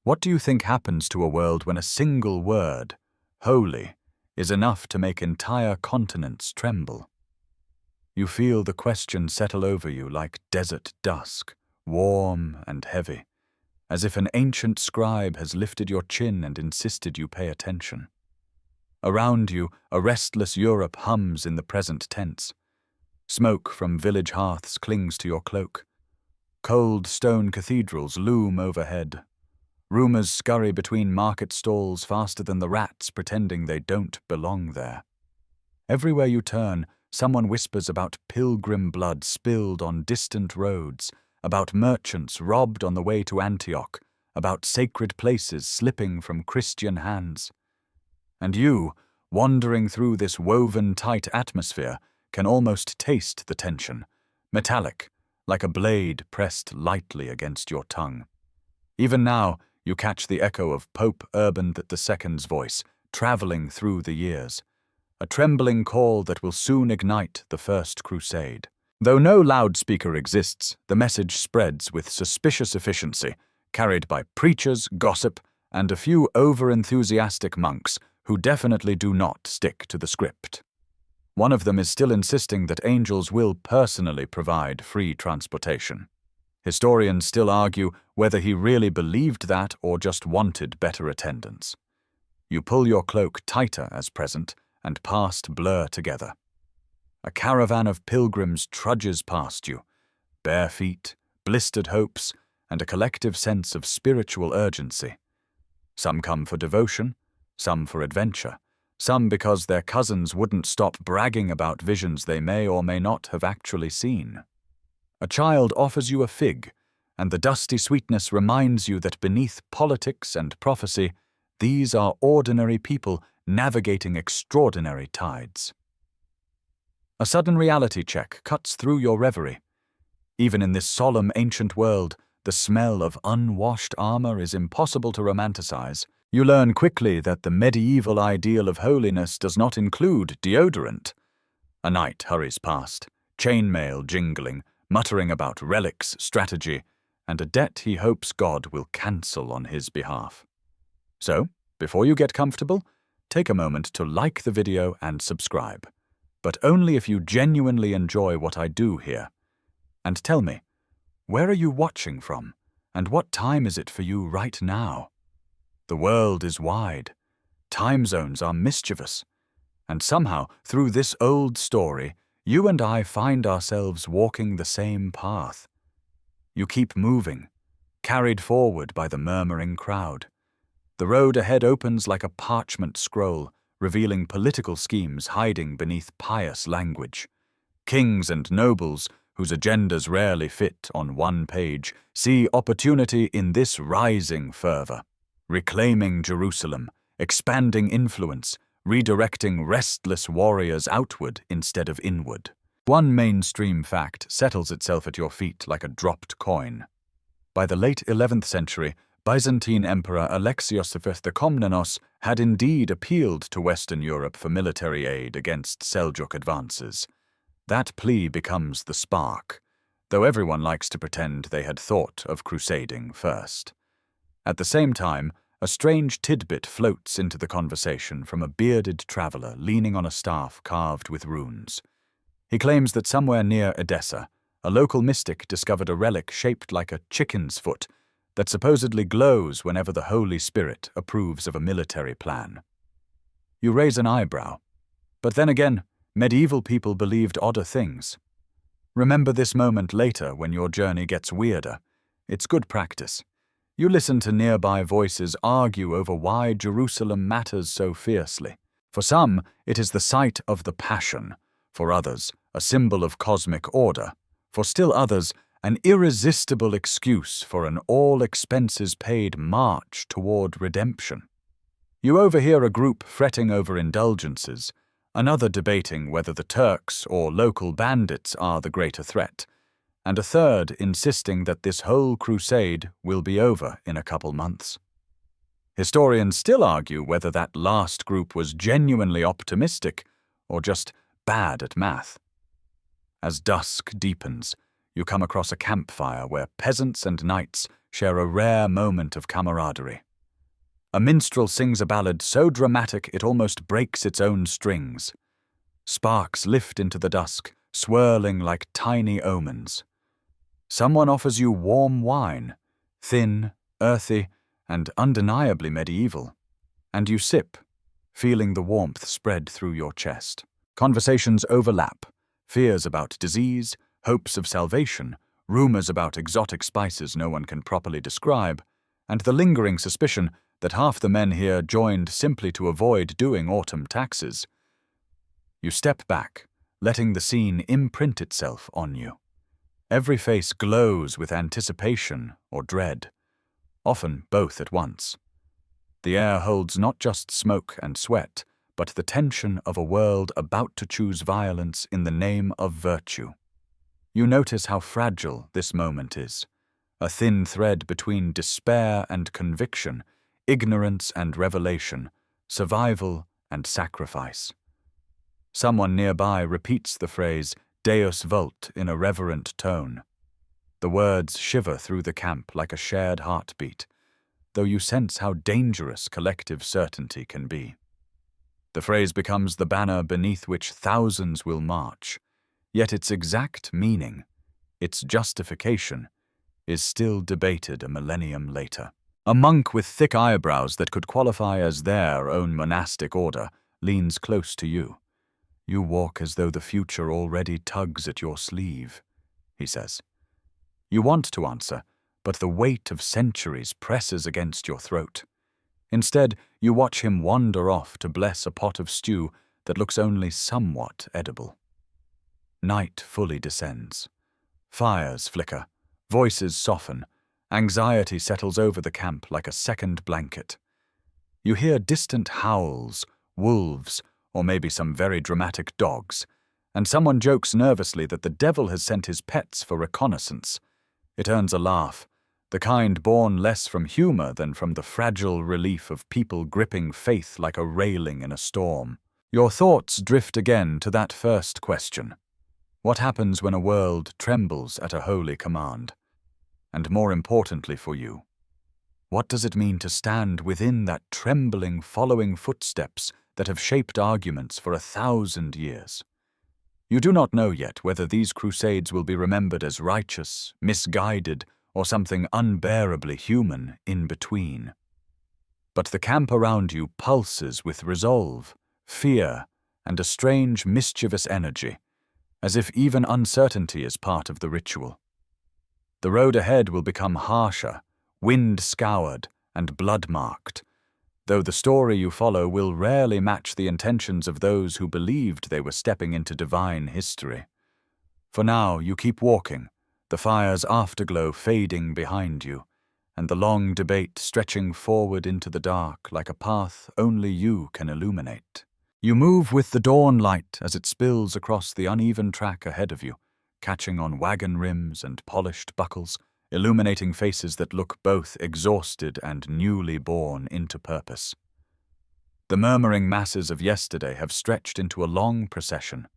What do you think happens to a world when a single word, holy, is enough to make entire continents tremble? You feel the question settle over you like desert dusk, warm and heavy, as if an ancient scribe has lifted your chin and insisted you pay attention. Around you, a restless Europe hums in the present tense. Smoke from village hearths clings to your cloak. Cold stone cathedrals loom overhead. Rumors scurry between market stalls faster than the rats pretending they don't belong there. Everywhere you turn, someone whispers about pilgrim blood spilled on distant roads, about merchants robbed on the way to Antioch, about sacred places slipping from Christian hands. And you, wandering through this woven tight atmosphere, can almost taste the tension, metallic, like a blade pressed lightly against your tongue. Even now, you catch the echo of Pope Urban II's voice, traveling through the years, a trembling call that will soon ignite the First Crusade. Though no loudspeaker exists, the message spreads with suspicious efficiency, carried by preachers, gossip, and a few over-enthusiastic monks who definitely do not stick to the script. One of them is still insisting that angels will personally provide free transportation. Historians still argue whether he really believed that or just wanted better attendance. You pull your cloak tighter as present, and past blur together. A caravan of pilgrims trudges past you, bare feet, blistered hopes, and a collective sense of spiritual urgency. Some come for devotion, some for adventure, some because their cousins wouldn't stop bragging about visions they may or may not have actually seen. A child offers you a fig, and the dusty sweetness reminds you that beneath politics and prophecy, these are ordinary people navigating extraordinary tides. A sudden reality check cuts through your reverie. Even in this solemn ancient world, the smell of unwashed armor is impossible to romanticize. You learn quickly that the medieval ideal of holiness does not include deodorant. A knight hurries past, chainmail jingling, muttering about relics, strategy, and a debt he hopes God will cancel on his behalf. So, before you get comfortable, take a moment to like the video and subscribe, but only if you genuinely enjoy what I do here. And tell me, where are you watching from, and what time is it for you right now? The world is wide, time zones are mischievous, and somehow, through this old story, you and I find ourselves walking the same path. You keep moving, carried forward by the murmuring crowd. The road ahead opens like a parchment scroll, revealing political schemes hiding beneath pious language. Kings and nobles, whose agendas rarely fit on one page, see opportunity in this rising fervor. Reclaiming Jerusalem, expanding influence, redirecting restless warriors outward instead of inward. One mainstream fact settles itself at your feet like a dropped coin. By the late 11th century, Byzantine Emperor Alexios V the Komnenos had indeed appealed to Western Europe for military aid against Seljuk advances. That plea becomes the spark, though everyone likes to pretend they had thought of crusading first. At the same time, a strange tidbit floats into the conversation from a bearded traveler leaning on a staff carved with runes. He claims that somewhere near Edessa, a local mystic discovered a relic shaped like a chicken's foot that supposedly glows whenever the Holy Spirit approves of a military plan. You raise an eyebrow, but then again, medieval people believed odder things. Remember this moment later when your journey gets weirder. It's good practice. You listen to nearby voices argue over why Jerusalem matters so fiercely. For some, it is the site of the Passion. For others, a symbol of cosmic order. For still others, an irresistible excuse for an all-expenses-paid march toward redemption. You overhear a group fretting over indulgences, another debating whether the Turks or local bandits are the greater threat, and a third insisting that this whole crusade will be over in a couple months. Historians still argue whether that last group was genuinely optimistic or just bad at math. As dusk deepens, you come across a campfire where peasants and knights share a rare moment of camaraderie. A minstrel sings a ballad so dramatic it almost breaks its own strings. Sparks lift into the dusk, swirling like tiny omens. Someone offers you warm wine, thin, earthy, and undeniably medieval, and you sip, feeling the warmth spread through your chest. Conversations overlap, fears about disease, hopes of salvation, rumors about exotic spices no one can properly describe, and the lingering suspicion that half the men here joined simply to avoid doing autumn taxes. You step back, letting the scene imprint itself on you. Every face glows with anticipation or dread, often both at once. The air holds not just smoke and sweat, but the tension of a world about to choose violence in the name of virtue. You notice how fragile this moment is, a thin thread between despair and conviction, ignorance and revelation, survival and sacrifice. Someone nearby repeats the phrase Deus vult in a reverent tone. The words shiver through the camp like a shared heartbeat, though you sense how dangerous collective certainty can be. The phrase becomes the banner beneath which thousands will march, yet its exact meaning, its justification, is still debated a millennium later. A monk with thick eyebrows that could qualify as their own monastic order leans close to you. You walk as though the future already tugs at your sleeve, he says. You want to answer, but the weight of centuries presses against your throat. Instead, you watch him wander off to bless a pot of stew that looks only somewhat edible. Night fully descends. Fires flicker, voices soften, anxiety settles over the camp like a second blanket. You hear distant howls, wolves, or maybe some very dramatic dogs, and someone jokes nervously that the devil has sent his pets for reconnaissance. It earns a laugh, the kind born less from humor than from the fragile relief of people gripping faith like a railing in a storm. Your thoughts drift again to that first question. What happens when a world trembles at a holy command? And more importantly for you, what does it mean to stand within that trembling, following footsteps that have shaped arguments for 1,000 years? You do not know yet whether these crusades will be remembered as righteous, misguided, or something unbearably human in between. But the camp around you pulses with resolve, fear, and a strange, mischievous energy, as if even uncertainty is part of the ritual. The road ahead will become harsher, wind-scoured, and blood-marked, though the story you follow will rarely match the intentions of those who believed they were stepping into divine history. For now, you keep walking, the fire's afterglow fading behind you, and the long debate stretching forward into the dark like a path only you can illuminate. You move with the dawn light as it spills across the uneven track ahead of you, catching on wagon rims and polished buckles, illuminating faces that look both exhausted and newly born into purpose. The murmuring masses of yesterday have stretched into a long procession.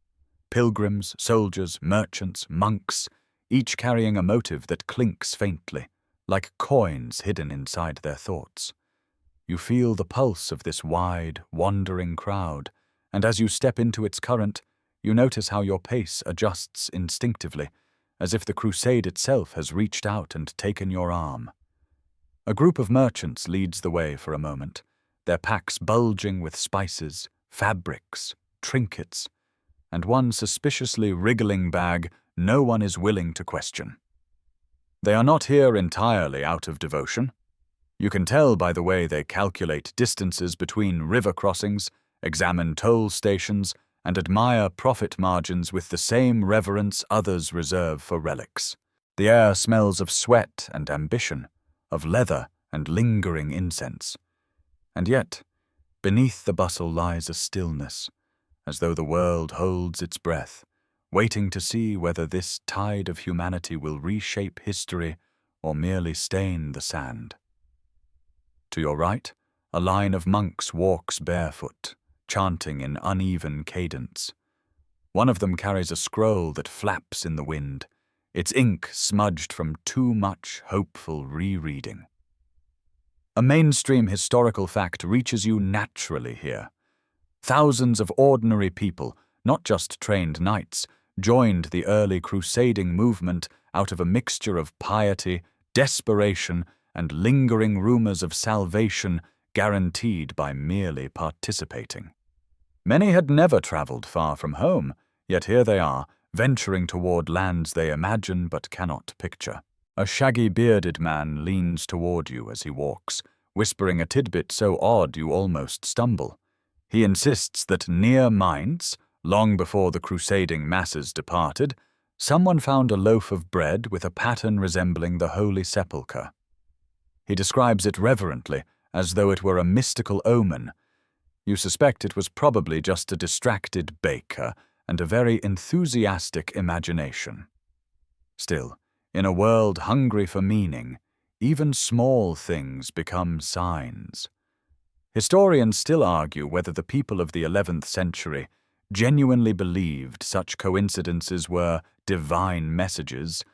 Pilgrims, soldiers, merchants, monks, each carrying a motive that clinks faintly, like coins hidden inside their thoughts. You feel the pulse of this wide, wandering crowd, and as you step into its current, you notice how your pace adjusts instinctively, as if the crusade itself has reached out and taken your arm. A group of merchants leads the way for a moment, their packs bulging with spices, fabrics, trinkets, and one suspiciously wriggling bag no one is willing to question. They are not here entirely out of devotion. You can tell by the way they calculate distances between river crossings, examine toll stations, and admire profit margins with the same reverence others reserve for relics. The air smells of sweat and ambition, of leather and lingering incense. And yet, beneath the bustle lies a stillness, as though the world holds its breath, waiting to see whether this tide of humanity will reshape history or merely stain the sand. To your right, a line of monks walks barefoot, chanting in uneven cadence. One of them carries a scroll that flaps in the wind, its ink smudged from too much hopeful rereading. A mainstream historical fact reaches you naturally here. Thousands of ordinary people, not just trained knights, joined the early crusading movement out of a mixture of piety, desperation, and lingering rumors of salvation guaranteed by merely participating. Many had never traveled far from home, yet here they are, venturing toward lands they imagine but cannot picture. A shaggy bearded man leans toward you as he walks, whispering a tidbit so odd you almost stumble. He insists that near Mainz, long before the crusading masses departed, someone found a loaf of bread with a pattern resembling the Holy Sepulchre. He describes it reverently, as though it were a mystical omen. You suspect it was probably just a distracted baker and a very enthusiastic imagination. Still, in a world hungry for meaning, even small things become signs. Historians still argue whether the people of the 11th century genuinely believed such coincidences were divine messages,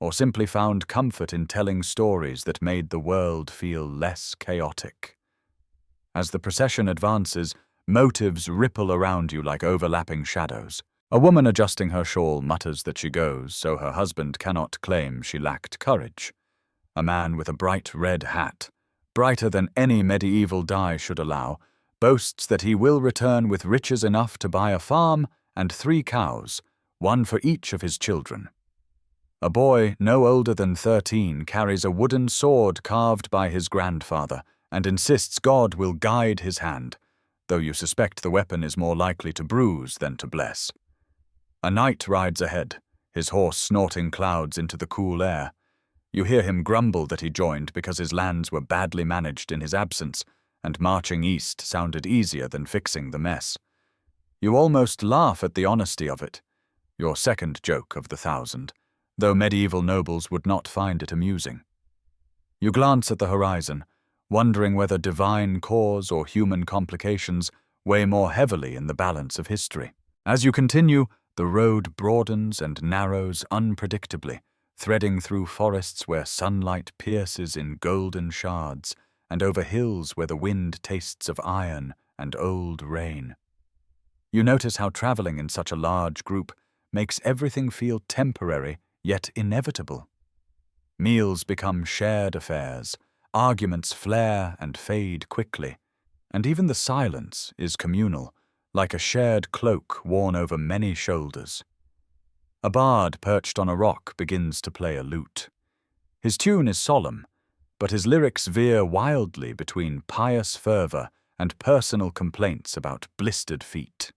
or simply found comfort in telling stories that made the world feel less chaotic. As the procession advances, motives ripple around you like overlapping shadows. A woman adjusting her shawl mutters that she goes so her husband cannot claim she lacked courage. A man with a bright red hat, brighter than any medieval dye should allow, boasts that he will return with riches enough to buy a farm and 3 cows, one for each of his children. A boy no older than 13 carries a wooden sword carved by his grandfather and insists God will guide his hand, though you suspect the weapon is more likely to bruise than to bless. A knight rides ahead, his horse snorting clouds into the cool air. You hear him grumble that he joined because his lands were badly managed in his absence, and marching east sounded easier than fixing the mess. You almost laugh at the honesty of it, your second joke of the 1,000, though medieval nobles would not find it amusing. You glance at the horizon, wondering whether divine cause or human complications weigh more heavily in the balance of history. As you continue, the road broadens and narrows unpredictably, threading through forests where sunlight pierces in golden shards, and over hills where the wind tastes of iron and old rain. You notice how traveling in such a large group makes everything feel temporary yet inevitable. Meals become shared affairs, arguments flare and fade quickly, and even the silence is communal, like a shared cloak worn over many shoulders. A bard perched on a rock begins to play a lute. His tune is solemn, but his lyrics veer wildly between pious fervor and personal complaints about blistered feet.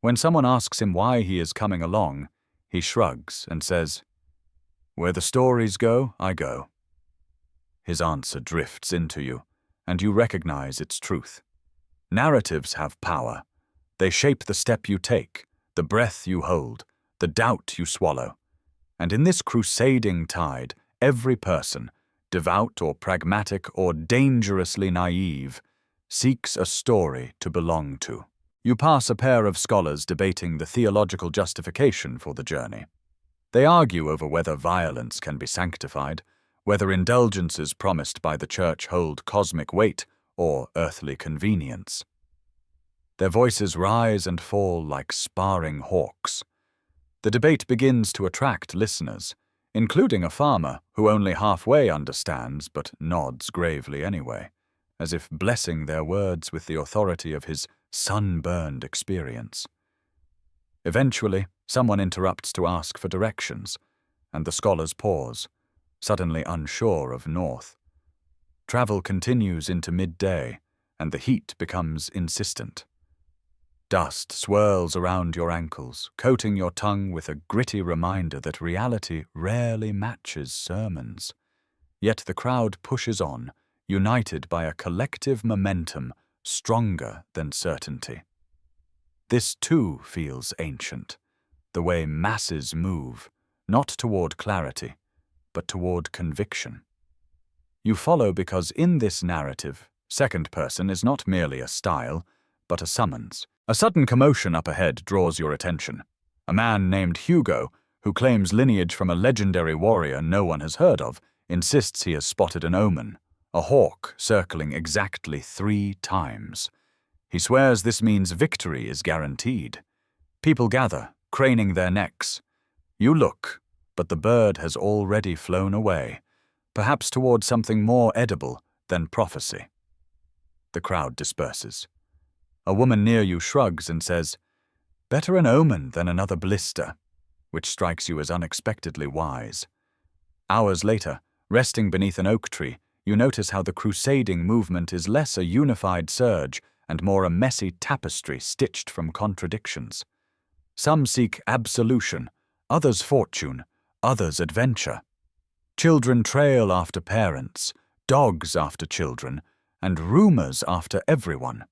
When someone asks him why he is coming along, he shrugs and says, "Where the stories go, I go." His answer drifts into you, and you recognize its truth. Narratives have power. They shape the step you take, the breath you hold, the doubt you swallow. And in this crusading tide, every person, devout or pragmatic or dangerously naive, seeks a story to belong to. You pass a pair of scholars debating the theological justification for the journey. They argue over whether violence can be sanctified, whether indulgences promised by the church hold cosmic weight or earthly convenience. Their voices rise and fall like sparring hawks. The debate begins to attract listeners, including a farmer who only halfway understands but nods gravely anyway, as if blessing their words with the authority of his sunburned experience. Eventually, someone interrupts to ask for directions, and the scholars pause, suddenly unsure of north. Travel continues into midday, and the heat becomes insistent. Dust swirls around your ankles, coating your tongue with a gritty reminder that reality rarely matches sermons. Yet the crowd pushes on, united by a collective momentum stronger than certainty. This too feels ancient, the way masses move, not toward clarity, but toward conviction. You follow because in this narrative, second person is not merely a style, but a summons. A sudden commotion up ahead draws your attention. A man named Hugo, who claims lineage from a legendary warrior no one has heard of, insists he has spotted an omen, a hawk circling exactly 3 times. He swears this means victory is guaranteed. People gather, craning their necks. You look, but the bird has already flown away, perhaps toward something more edible than prophecy. The crowd disperses. A woman near you shrugs and says, "Better an omen than another blister," which strikes you as unexpectedly wise. Hours later, resting beneath an oak tree, you notice how the crusading movement is less a unified surge and more a messy tapestry stitched from contradictions. Some seek absolution, others fortune, others adventure. Children trail after parents, dogs after children, and rumors after everyone.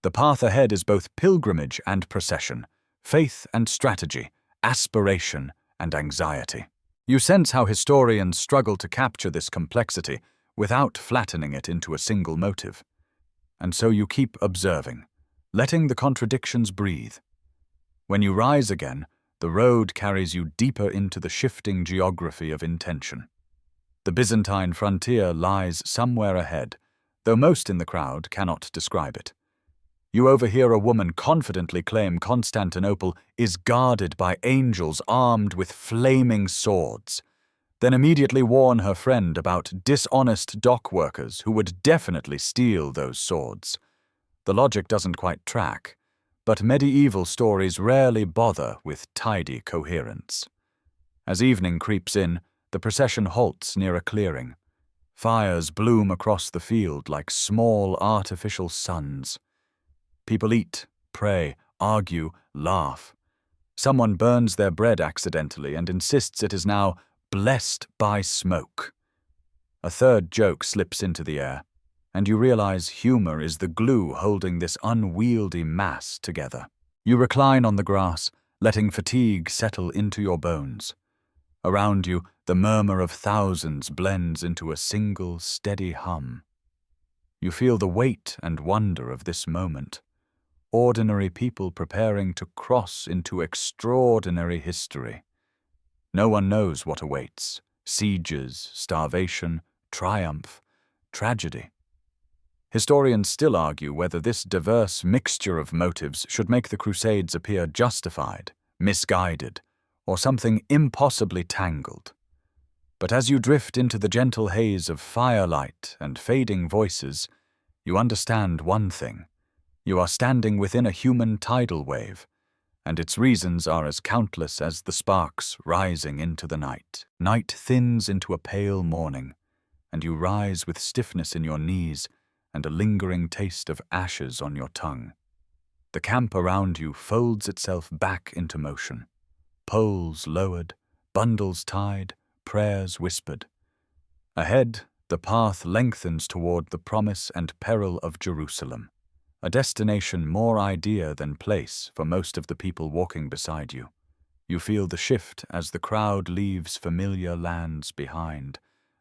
The path ahead is both pilgrimage and procession, faith and strategy, aspiration and anxiety. You sense how historians struggle to capture this complexity without flattening it into a single motive. And so you keep observing, letting the contradictions breathe. When you rise again, the road carries you deeper into the shifting geography of intention. The Byzantine frontier lies somewhere ahead, though most in the crowd cannot describe it. You overhear a woman confidently claim Constantinople is guarded by angels armed with flaming swords, then immediately warn her friend about dishonest dock workers who would definitely steal those swords. The logic doesn't quite track, but medieval stories rarely bother with tidy coherence. As evening creeps in, the procession halts near a clearing. Fires bloom across the field like small artificial suns. People eat, pray, argue, laugh. Someone burns their bread accidentally and insists it is now blessed by smoke. A third joke slips into the air, and you realize humor is the glue holding this unwieldy mass together. You recline on the grass, letting fatigue settle into your bones. Around you, the murmur of thousands blends into a single steady hum. You feel the weight and wonder of this moment. Ordinary people preparing to cross into extraordinary history. No one knows what awaits: sieges, starvation, triumph, tragedy. Historians still argue whether this diverse mixture of motives should make the Crusades appear justified, misguided, or something impossibly tangled. But as you drift into the gentle haze of firelight and fading voices, you understand one thing. You are standing within a human tidal wave, and its reasons are as countless as the sparks rising into the night. Night thins into a pale morning, and you rise with stiffness in your knees and a lingering taste of ashes on your tongue. The camp around you folds itself back into motion. Poles lowered, bundles tied, prayers whispered. Ahead, the path lengthens toward the promise and peril of Jerusalem, a destination more idea than place for most of the people walking beside you. You feel the shift as the crowd leaves familiar lands behind.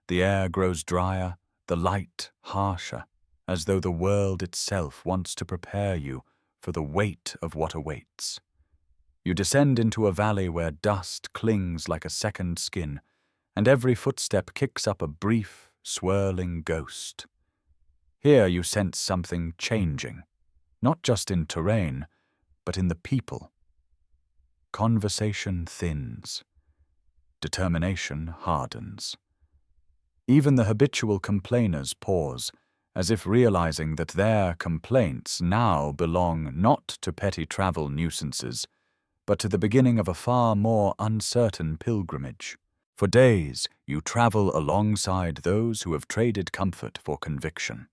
The air grows drier, the light harsher, as though the world itself wants to prepare you for the weight of what awaits. You descend into a valley where dust clings like a second skin, and every footstep kicks up a brief, swirling ghost. Here you sense something changing, not just in terrain, but in the people. Conversation thins. Determination hardens. Even the habitual complainers pause, as if realizing that their complaints now belong not to petty travel nuisances, but to the beginning of a far more uncertain pilgrimage. For days, you travel alongside those who have traded comfort for conviction.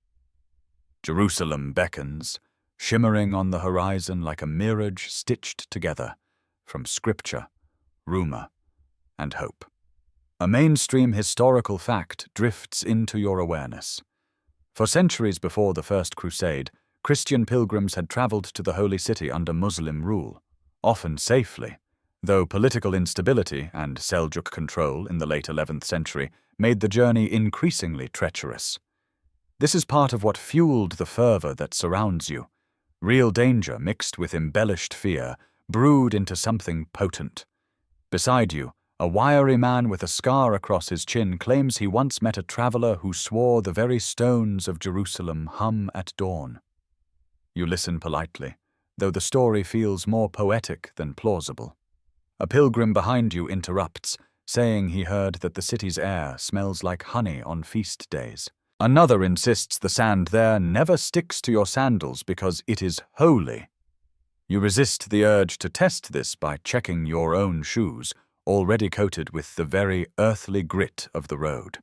Jerusalem beckons, shimmering on the horizon like a mirage stitched together from scripture, rumor, and hope. A mainstream historical fact drifts into your awareness. For centuries before the First Crusade, Christian pilgrims had traveled to the Holy City under Muslim rule, often safely, though political instability and Seljuk control in the late 11th century made the journey increasingly treacherous. This is part of what fueled the fervor that surrounds you. Real danger mixed with embellished fear, brewed into something potent. Beside you, a wiry man with a scar across his chin claims he once met a traveler who swore the very stones of Jerusalem hum at dawn. You listen politely, though the story feels more poetic than plausible. A pilgrim behind you interrupts, saying he heard that the city's air smells like honey on feast days. Another insists the sand there never sticks to your sandals because it is holy. You resist the urge to test this by checking your own shoes, already coated with the very earthly grit of the road.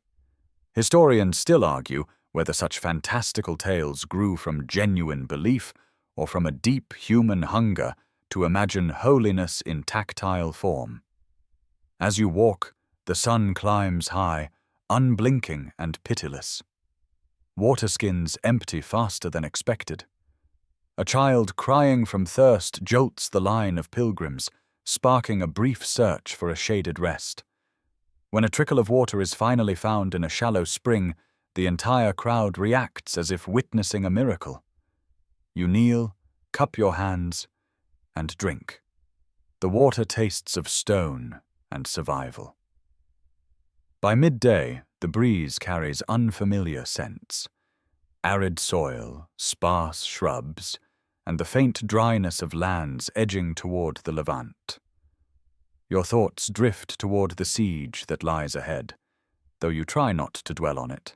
Historians still argue whether such fantastical tales grew from genuine belief or from a deep human hunger to imagine holiness in tactile form. As you walk, the sun climbs high, unblinking and pitiless. Water skins empty faster than expected. A child crying from thirst jolts the line of pilgrims, sparking a brief search for a shaded rest. When a trickle of water is finally found in a shallow spring, the entire crowd reacts as if witnessing a miracle. You kneel, cup your hands, and drink. The water tastes of stone and survival. By midday, the breeze carries unfamiliar scents. Arid soil, sparse shrubs, and the faint dryness of lands edging toward the Levant. Your thoughts drift toward the siege that lies ahead, though you try not to dwell on it.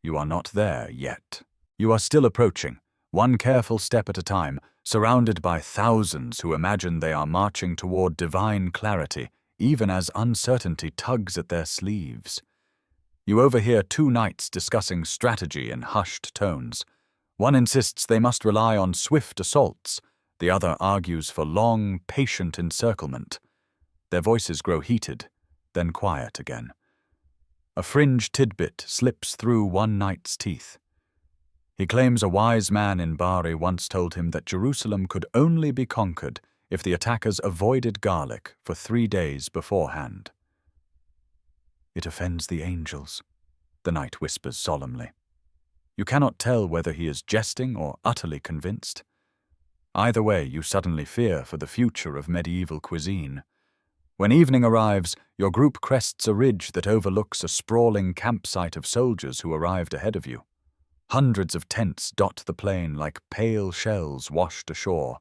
You are not there yet. You are still approaching, one careful step at a time, surrounded by thousands who imagine they are marching toward divine clarity, even as uncertainty tugs at their sleeves. You overhear two knights discussing strategy in hushed tones. One insists they must rely on swift assaults, the other argues for long, patient encirclement. Their voices grow heated, then quiet again. A fringe tidbit slips through one knight's teeth. He claims a wise man in Bari once told him that Jerusalem could only be conquered if the attackers avoided garlic for 3 days beforehand. It offends the angels, the knight whispers solemnly. You cannot tell whether he is jesting or utterly convinced. Either way, you suddenly fear for the future of medieval cuisine. When evening arrives, your group crests a ridge that overlooks a sprawling campsite of soldiers who arrived ahead of you. Hundreds of tents dot the plain like pale shells washed ashore.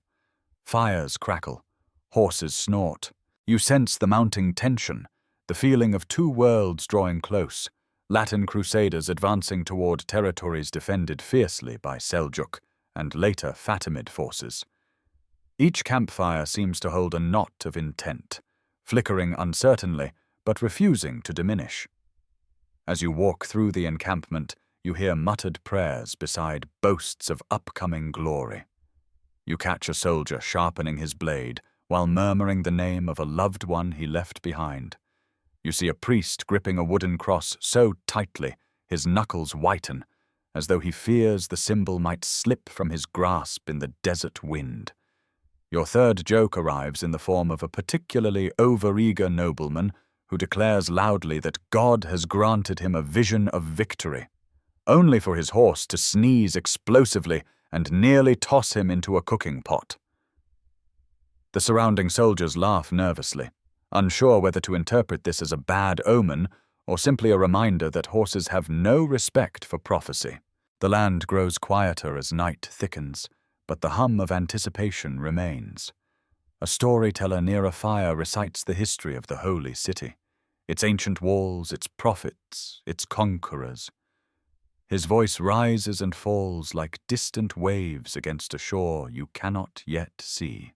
Fires crackle, horses snort. You sense the mounting tension, the feeling of two worlds drawing close, Latin crusaders advancing toward territories defended fiercely by Seljuk and later Fatimid forces. Each campfire seems to hold a knot of intent, flickering uncertainly but refusing to diminish. As you walk through the encampment, you hear muttered prayers beside boasts of upcoming glory. You catch a soldier sharpening his blade while murmuring the name of a loved one he left behind. You see a priest gripping a wooden cross so tightly his knuckles whiten, as though he fears the symbol might slip from his grasp in the desert wind. Your third joke arrives in the form of a particularly overeager nobleman who declares loudly that God has granted him a vision of victory, only for his horse to sneeze explosively and nearly toss him into a cooking pot. The surrounding soldiers laugh nervously, unsure whether to interpret this as a bad omen or simply a reminder that horses have no respect for prophecy. The land grows quieter as night thickens, but the hum of anticipation remains. A storyteller near a fire recites the history of the holy city, its ancient walls, its prophets, its conquerors. His voice rises and falls like distant waves against a shore you cannot yet see.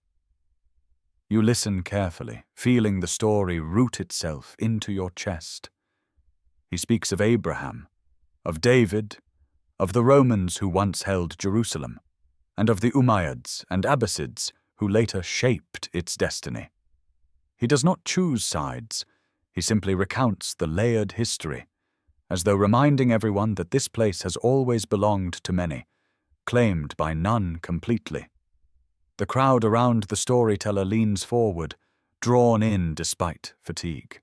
You listen carefully, feeling the story root itself into your chest. He speaks of Abraham, of David, of the Romans who once held Jerusalem, and of the Umayyads and Abbasids who later shaped its destiny. He does not choose sides, he simply recounts the layered history, as though reminding everyone that this place has always belonged to many, claimed by none completely. The crowd around the storyteller leans forward, drawn in despite fatigue.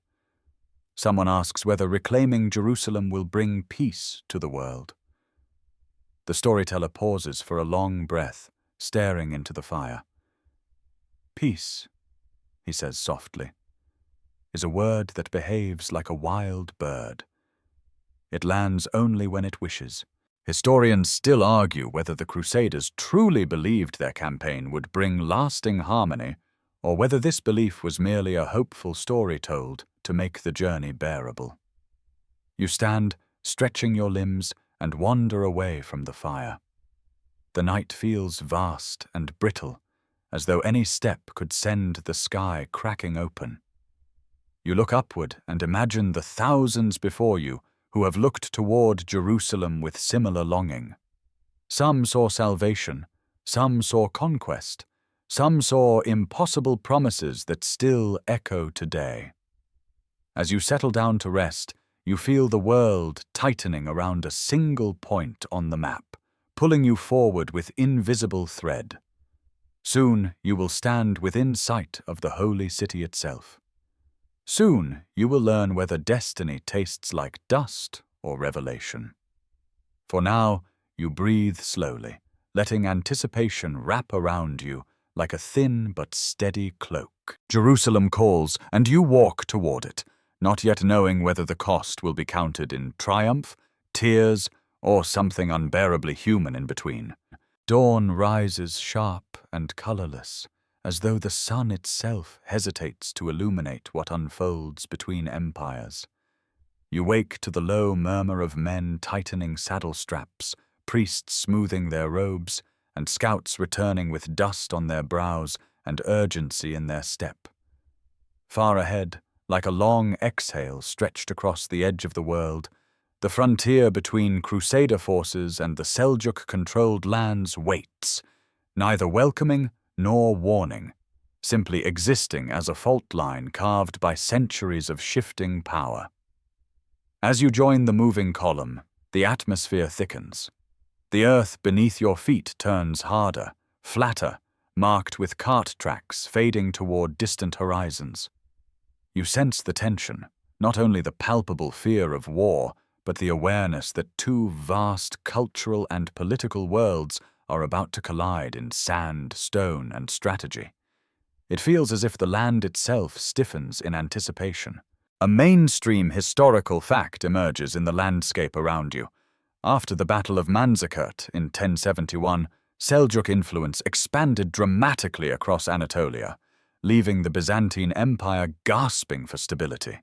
Someone asks whether reclaiming Jerusalem will bring peace to the world. The storyteller pauses for a long breath, staring into the fire. Peace, he says softly. is a word that behaves like a wild bird. It lands only when it wishes. Historians still argue whether the Crusaders truly believed their campaign would bring lasting harmony, or whether this belief was merely a hopeful story told to make the journey bearable. You stand, stretching your limbs, and wander away from the fire. The night feels vast and brittle, as though any step could send the sky cracking open. You look upward and imagine the thousands before you who have looked toward Jerusalem with similar longing. Some saw salvation, some saw conquest, some saw impossible promises that still echo today. As you settle down to rest, you feel the world tightening around a single point on the map, pulling you forward with invisible thread. Soon you will stand within sight of the holy city itself. Soon you will learn whether destiny tastes like dust or revelation. For now, you breathe slowly, letting anticipation wrap around you like a thin but steady cloak. Jerusalem calls, and you walk toward it, not yet knowing whether the cost will be counted in triumph, tears, or something unbearably human in between. Dawn rises sharp and colorless, as though the sun itself hesitates to illuminate what unfolds between empires. You wake to the low murmur of men tightening saddle straps, priests smoothing their robes, and scouts returning with dust on their brows and urgency in their step. Far ahead, like a long exhale stretched across the edge of the world, the frontier between Crusader forces and the Seljuk-controlled lands waits, neither welcoming nor warning, simply existing as a fault line carved by centuries of shifting power. As you join the moving column, the atmosphere thickens. The earth beneath your feet turns harder, flatter, marked with cart tracks fading toward distant horizons. You sense the tension, not only the palpable fear of war, but the awareness that two vast cultural and political worlds are about to collide in sand, stone, and strategy. It feels as if the land itself stiffens in anticipation. A mainstream historical fact emerges in the landscape around you. After the Battle of Manzikert in 1071, Seljuk influence expanded dramatically across Anatolia, leaving the Byzantine Empire gasping for stability.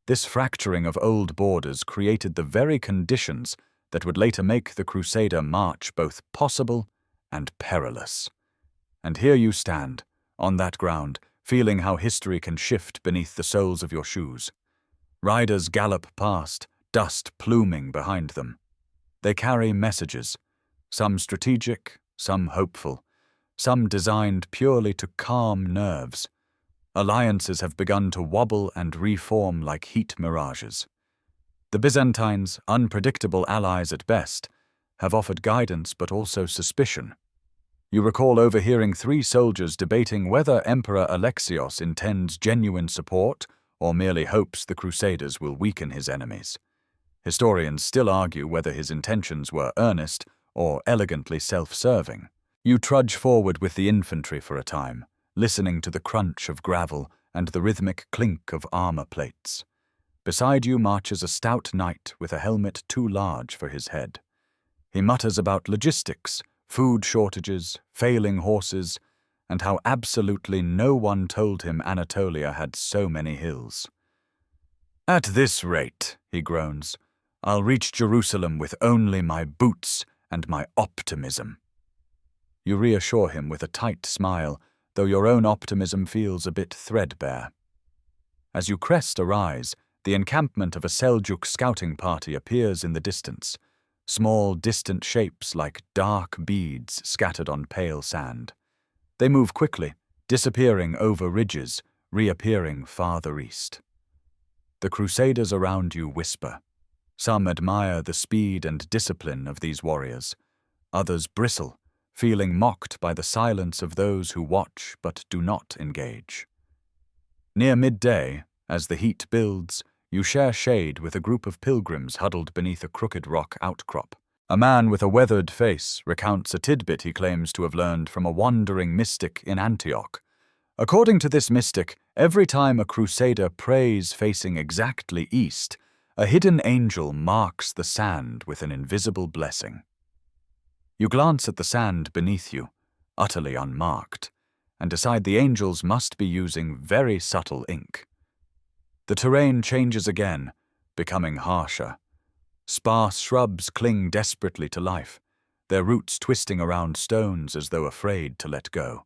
This fracturing of old borders created the very conditions that would later make the Crusader march both possible and perilous. And here you stand, on that ground, feeling how history can shift beneath the soles of your shoes. Riders gallop past, dust pluming behind them. They carry messages, some strategic, some hopeful, some designed purely to calm nerves. Alliances have begun to wobble and reform like heat mirages. The Byzantines, unpredictable allies at best, have offered guidance but also suspicion. You recall overhearing 3 soldiers debating whether Emperor Alexios intends genuine support or merely hopes the Crusaders will weaken his enemies. Historians still argue whether his intentions were earnest or elegantly self-serving. You trudge forward with the infantry for a time, listening to the crunch of gravel and the rhythmic clink of armor plates. Beside you marches a stout knight with a helmet too large for his head. He mutters about logistics, food shortages, failing horses, and how absolutely no one told him Anatolia had so many hills. "At this rate," he groans, "I'll reach Jerusalem with only my boots and my optimism." You reassure him with a tight smile, though your own optimism feels a bit threadbare. As you crest a rise, the encampment of a Seljuk scouting party appears in the distance, small distant shapes like dark beads scattered on pale sand. They move quickly, disappearing over ridges, reappearing farther east. The Crusaders around you whisper. Some admire the speed and discipline of these warriors. Others bristle, feeling mocked by the silence of those who watch but do not engage. Near midday, as the heat builds, you share shade with a group of pilgrims huddled beneath a crooked rock outcrop. A man with a weathered face recounts a tidbit he claims to have learned from a wandering mystic in Antioch. According to this mystic, every time a crusader prays facing exactly east, a hidden angel marks the sand with an invisible blessing. You glance at the sand beneath you, utterly unmarked, and decide the angels must be using very subtle ink. The terrain changes again, becoming harsher. Sparse shrubs cling desperately to life, their roots twisting around stones as though afraid to let go.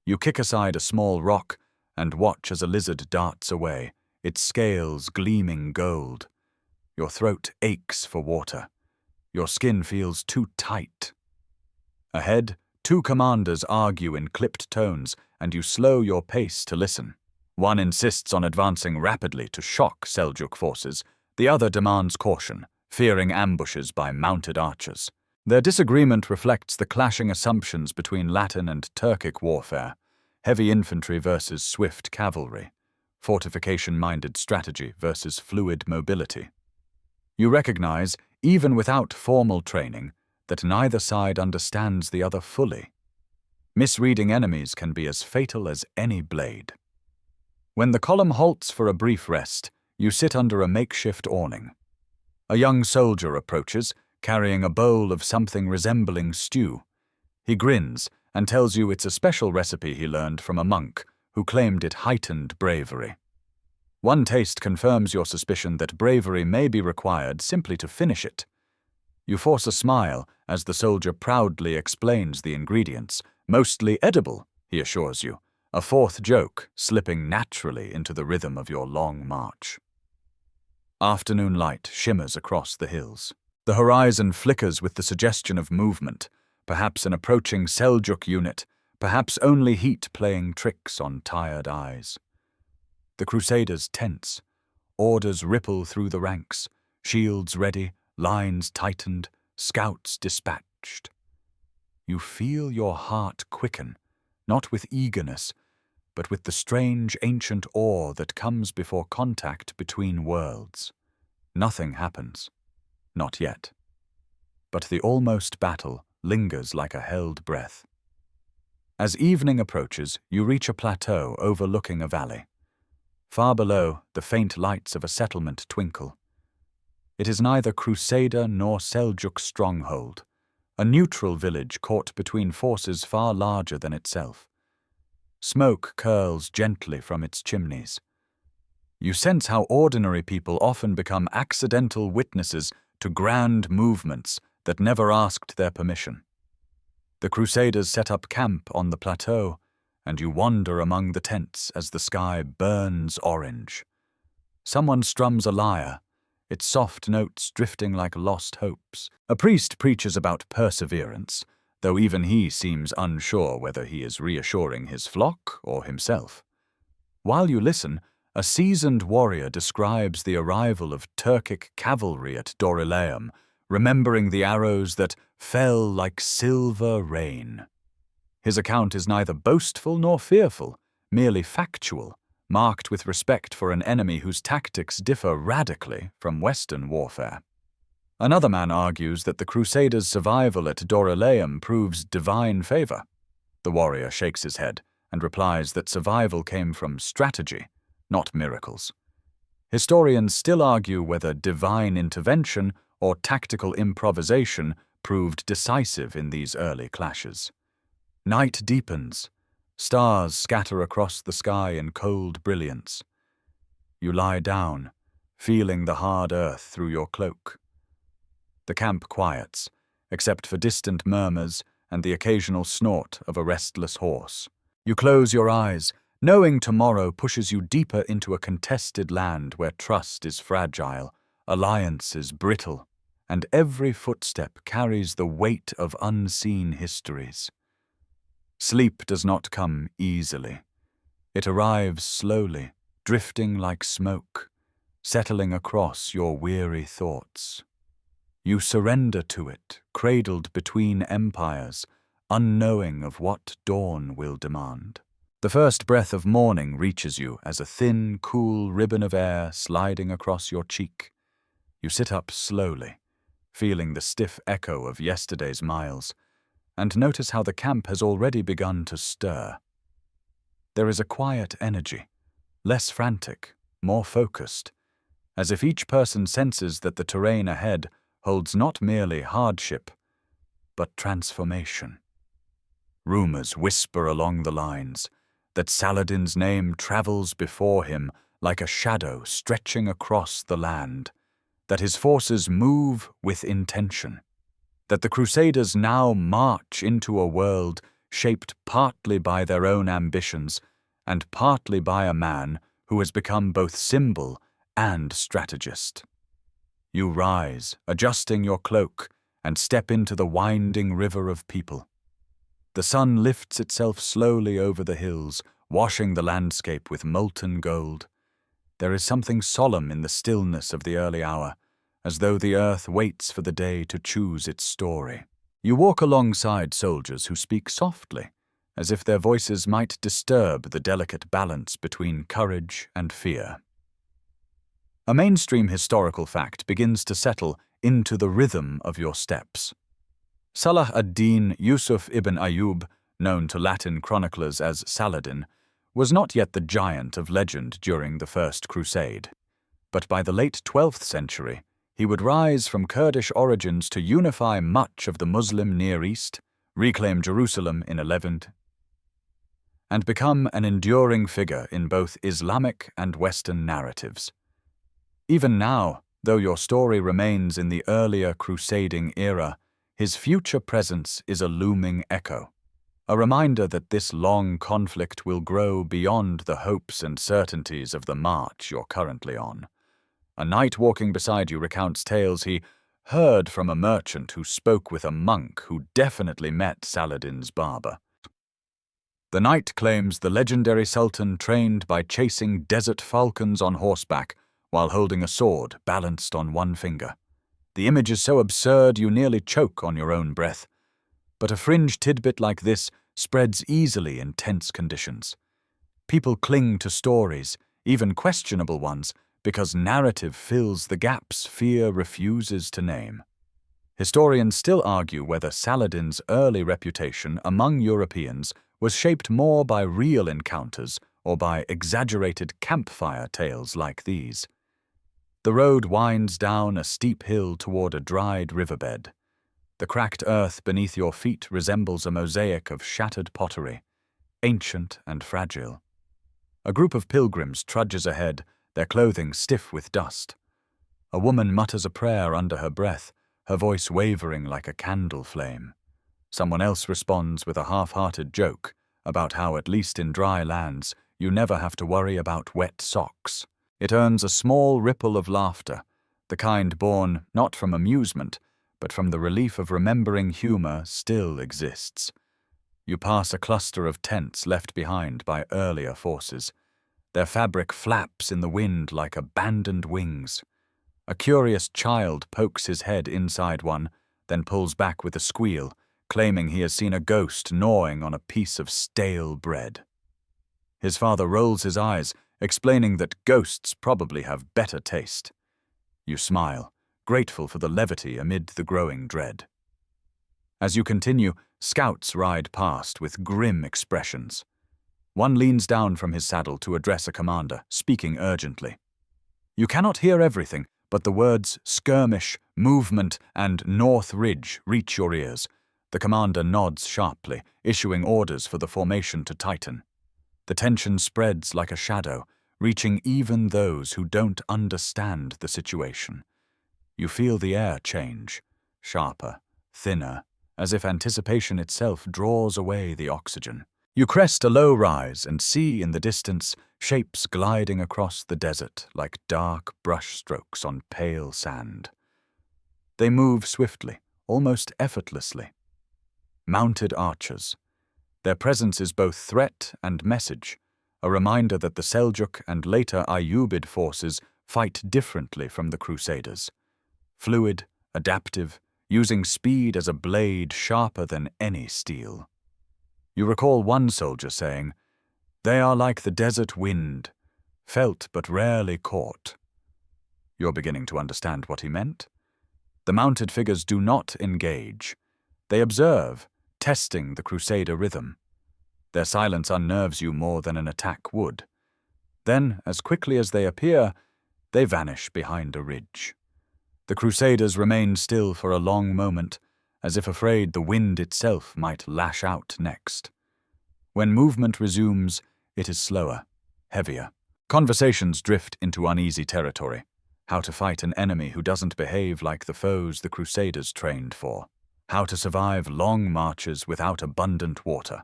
You kick aside a small rock and watch as a lizard darts away, its scales gleaming gold. Your throat aches for water. Your skin feels too tight. Ahead, two commanders argue in clipped tones, and you slow your pace to listen. One insists on advancing rapidly to shock Seljuk forces, the other demands caution, fearing ambushes by mounted archers. Their disagreement reflects the clashing assumptions between Latin and Turkic warfare, heavy infantry versus swift cavalry, fortification-minded strategy versus fluid mobility. You recognize, even without formal training, that neither side understands the other fully. Misreading enemies can be as fatal as any blade. When the column halts for a brief rest, you sit under a makeshift awning. A young soldier approaches, carrying a bowl of something resembling stew. He grins and tells you it's a special recipe he learned from a monk who claimed it heightened bravery. One taste confirms your suspicion that bravery may be required simply to finish it. You force a smile as the soldier proudly explains the ingredients. Mostly edible, he assures you, a fourth joke slipping naturally into the rhythm of your long march. Afternoon light shimmers across the hills. The horizon flickers with the suggestion of movement, perhaps an approaching Seljuk unit, perhaps only heat playing tricks on tired eyes. The Crusaders tense. Orders ripple through the ranks, shields ready, lines tightened, scouts dispatched. You feel your heart quicken, not with eagerness, but with the strange ancient awe that comes before contact between worlds. Nothing happens. Not yet. But the almost battle lingers like a held breath. As evening approaches, you reach a plateau overlooking a valley. Far below, the faint lights of a settlement twinkle. It is neither Crusader nor Seljuk stronghold, a neutral village caught between forces far larger than itself. Smoke curls gently from its chimneys. You sense how ordinary people often become accidental witnesses to grand movements that never asked their permission. The Crusaders set up camp on the plateau, and you wander among the tents as the sky burns orange. Someone strums a lyre, its soft notes drifting like lost hopes. A priest preaches about perseverance, though even he seems unsure whether he is reassuring his flock or himself. While you listen, a seasoned warrior describes the arrival of Turkic cavalry at Dorylaeum, remembering the arrows that fell like silver rain. His account is neither boastful nor fearful, merely factual, marked with respect for an enemy whose tactics differ radically from Western warfare. Another man argues that the Crusaders' survival at Dorylaeum proves divine favor. The warrior shakes his head and replies that survival came from strategy, not miracles. Historians still argue whether divine intervention or tactical improvisation proved decisive in these early clashes. Night deepens. Stars scatter across the sky in cold brilliance. You lie down, feeling the hard earth through your cloak. The camp quiets, except for distant murmurs and the occasional snort of a restless horse. You close your eyes, knowing tomorrow pushes you deeper into a contested land where trust is fragile, alliances brittle, and every footstep carries the weight of unseen histories. Sleep does not come easily. It arrives slowly, drifting like smoke, settling across your weary thoughts. You surrender to it, cradled between empires, unknowing of what dawn will demand. The first breath of morning reaches you as a thin, cool ribbon of air sliding across your cheek. You sit up slowly, feeling the stiff echo of yesterday's miles, and notice how the camp has already begun to stir. there is a quiet energy, less frantic, more focused, as if each person senses that the terrain ahead holds not merely hardship, but transformation. Rumors whisper along the lines that Saladin's name travels before him like a shadow stretching across the land, that his forces move with intention, that the Crusaders now march into a world shaped partly by their own ambitions and partly by a man who has become both symbol and strategist. You rise, adjusting your cloak, and step into the winding river of people. The sun lifts itself slowly over the hills, washing the landscape with molten gold. There is something solemn in the stillness of the early hour, as though the earth waits for the day to choose its story. You walk alongside soldiers who speak softly, as if their voices might disturb the delicate balance between courage and fear. A mainstream historical fact begins to settle into the rhythm of your steps. Salah ad-Din Yusuf ibn Ayyub, known to Latin chroniclers as Saladin, was not yet the giant of legend during the First Crusade. But by the late 12th century, he would rise from Kurdish origins to unify much of the Muslim Near East, reclaim Jerusalem in 11, and become an enduring figure in both Islamic and Western narratives. Even now, though your story remains in the earlier crusading era, his future presence is a looming echo, a reminder that this long conflict will grow beyond the hopes and certainties of the march you're currently on. A knight walking beside you recounts tales he heard from a merchant who spoke with a monk who definitely met Saladin's barber. The knight claims the legendary sultan trained by chasing desert falcons on horseback while holding a sword balanced on one finger. The image is so absurd you nearly choke on your own breath. But a fringe tidbit like this spreads easily in tense conditions. People cling to stories, even questionable ones, because narrative fills the gaps fear refuses to name. Historians still argue whether Saladin's early reputation among Europeans was shaped more by real encounters or by exaggerated campfire tales like these. The road winds down a steep hill toward a dried riverbed. The cracked earth beneath your feet resembles a mosaic of shattered pottery, ancient and fragile. A group of pilgrims trudges ahead, their clothing stiff with dust. A woman mutters a prayer under her breath, her voice wavering like a candle flame. Someone else responds with a half-hearted joke about how, at least in dry lands, you never have to worry about wet socks. It earns a small ripple of laughter, the kind born not from amusement, but from the relief of remembering humor still exists. You pass a cluster of tents left behind by earlier forces. Their fabric flaps in the wind like abandoned wings. A curious child pokes his head inside one, then pulls back with a squeal, claiming he has seen a ghost gnawing on a piece of stale bread. His father rolls his eyes, explaining that ghosts probably have better taste. You smile, grateful for the levity amid the growing dread. As you continue, scouts ride past with grim expressions. One leans down from his saddle to address a commander, speaking urgently. You cannot hear everything, but the words skirmish, movement, and North Ridge reach your ears. The commander nods sharply, issuing orders for the formation to tighten. The tension spreads like a shadow, reaching even those who don't understand the situation. You feel the air change, sharper, thinner, as if anticipation itself draws away the oxygen. You crest a low rise and see in the distance shapes gliding across the desert like dark brushstrokes on pale sand. They move swiftly, almost effortlessly. Mounted archers. Their presence is both threat and message, a reminder that the Seljuk and later Ayyubid forces fight differently from the Crusaders. Fluid, adaptive, using speed as a blade sharper than any steel. You recall one soldier saying, "They are like the desert wind, felt but rarely caught." You're beginning to understand what he meant. The mounted figures do not engage. They observe, testing the Crusader rhythm. Their silence unnerves you more than an attack would. Then, as quickly as they appear, they vanish behind a ridge. The Crusaders remain still for a long moment, as if afraid the wind itself might lash out next. When movement resumes, it is slower, heavier. Conversations drift into uneasy territory. How to fight an enemy who doesn't behave like the foes the Crusaders trained for. How to survive long marches without abundant water.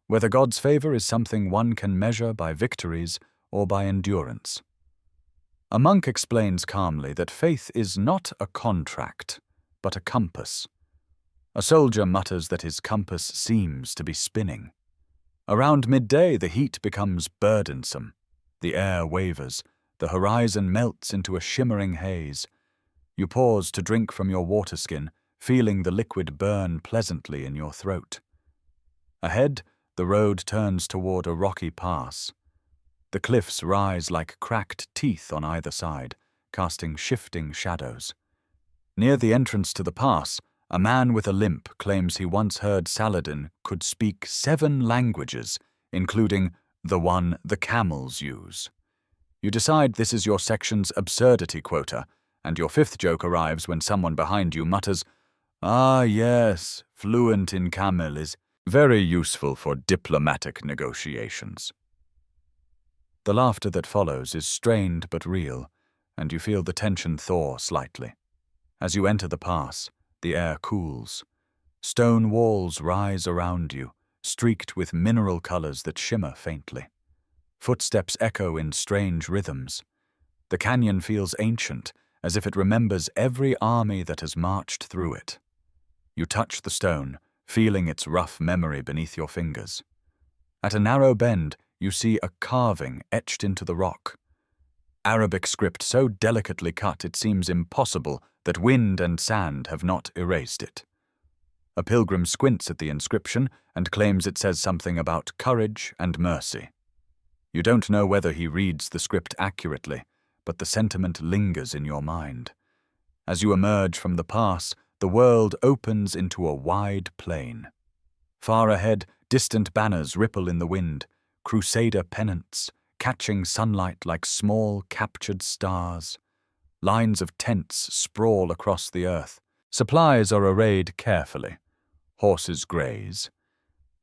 Whether God's favor is something one can measure by victories or by endurance. A monk explains calmly that faith is not a contract, but a compass. A soldier mutters that his compass seems to be spinning. Around midday, the heat becomes burdensome. The air wavers. The horizon melts into a shimmering haze. You pause to drink from your water skin, feeling the liquid burn pleasantly in your throat. Ahead, the road turns toward a rocky pass. The cliffs rise like cracked teeth on either side, casting shifting shadows. Near the entrance to the pass, a man with a limp claims he once heard Saladin could speak 7 languages, including the one the camels use. You decide this is your section's absurdity quota, and your 5th joke arrives when someone behind you mutters, "Ah yes, fluent in camel is very useful for diplomatic negotiations." The laughter that follows is strained but real, and you feel the tension thaw slightly. As you enter the pass, the air cools. Stone walls rise around you, streaked with mineral colors that shimmer faintly. Footsteps echo in strange rhythms. The canyon feels ancient, as if it remembers every army that has marched through it. You touch the stone, feeling its rough memory beneath your fingers. At a narrow bend, you see a carving etched into the rock. Arabic script so delicately cut it seems impossible that wind and sand have not erased it. A pilgrim squints at the inscription and claims it says something about courage and mercy. You don't know whether he reads the script accurately, but the sentiment lingers in your mind. As you emerge from the pass, the world opens into a wide plain. Far ahead, distant banners ripple in the wind, Crusader pennants, catching sunlight like small captured stars. Lines of tents sprawl across the earth. Supplies are arrayed carefully. Horses graze.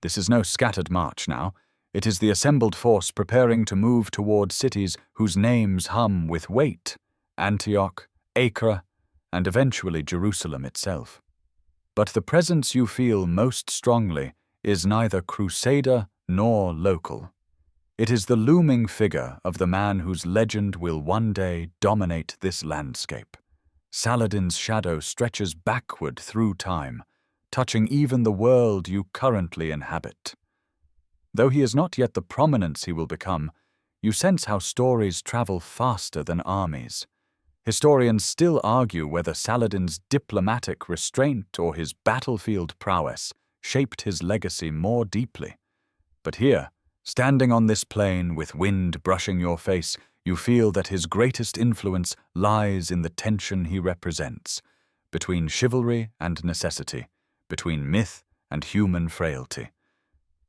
This is no scattered march now. It is the assembled force preparing to move toward cities whose names hum with weight: Antioch, Acre, and eventually Jerusalem itself. But the presence you feel most strongly is neither Crusader nor local. It is the looming figure of the man whose legend will one day dominate this landscape. Saladin's shadow stretches backward through time, touching even the world you currently inhabit. Though he is not yet the prominence he will become, you sense how stories travel faster than armies. Historians still argue whether Saladin's diplomatic restraint or his battlefield prowess shaped his legacy more deeply. But here, standing on this plain with wind brushing your face, you feel that his greatest influence lies in the tension he represents, between chivalry and necessity, between myth and human frailty.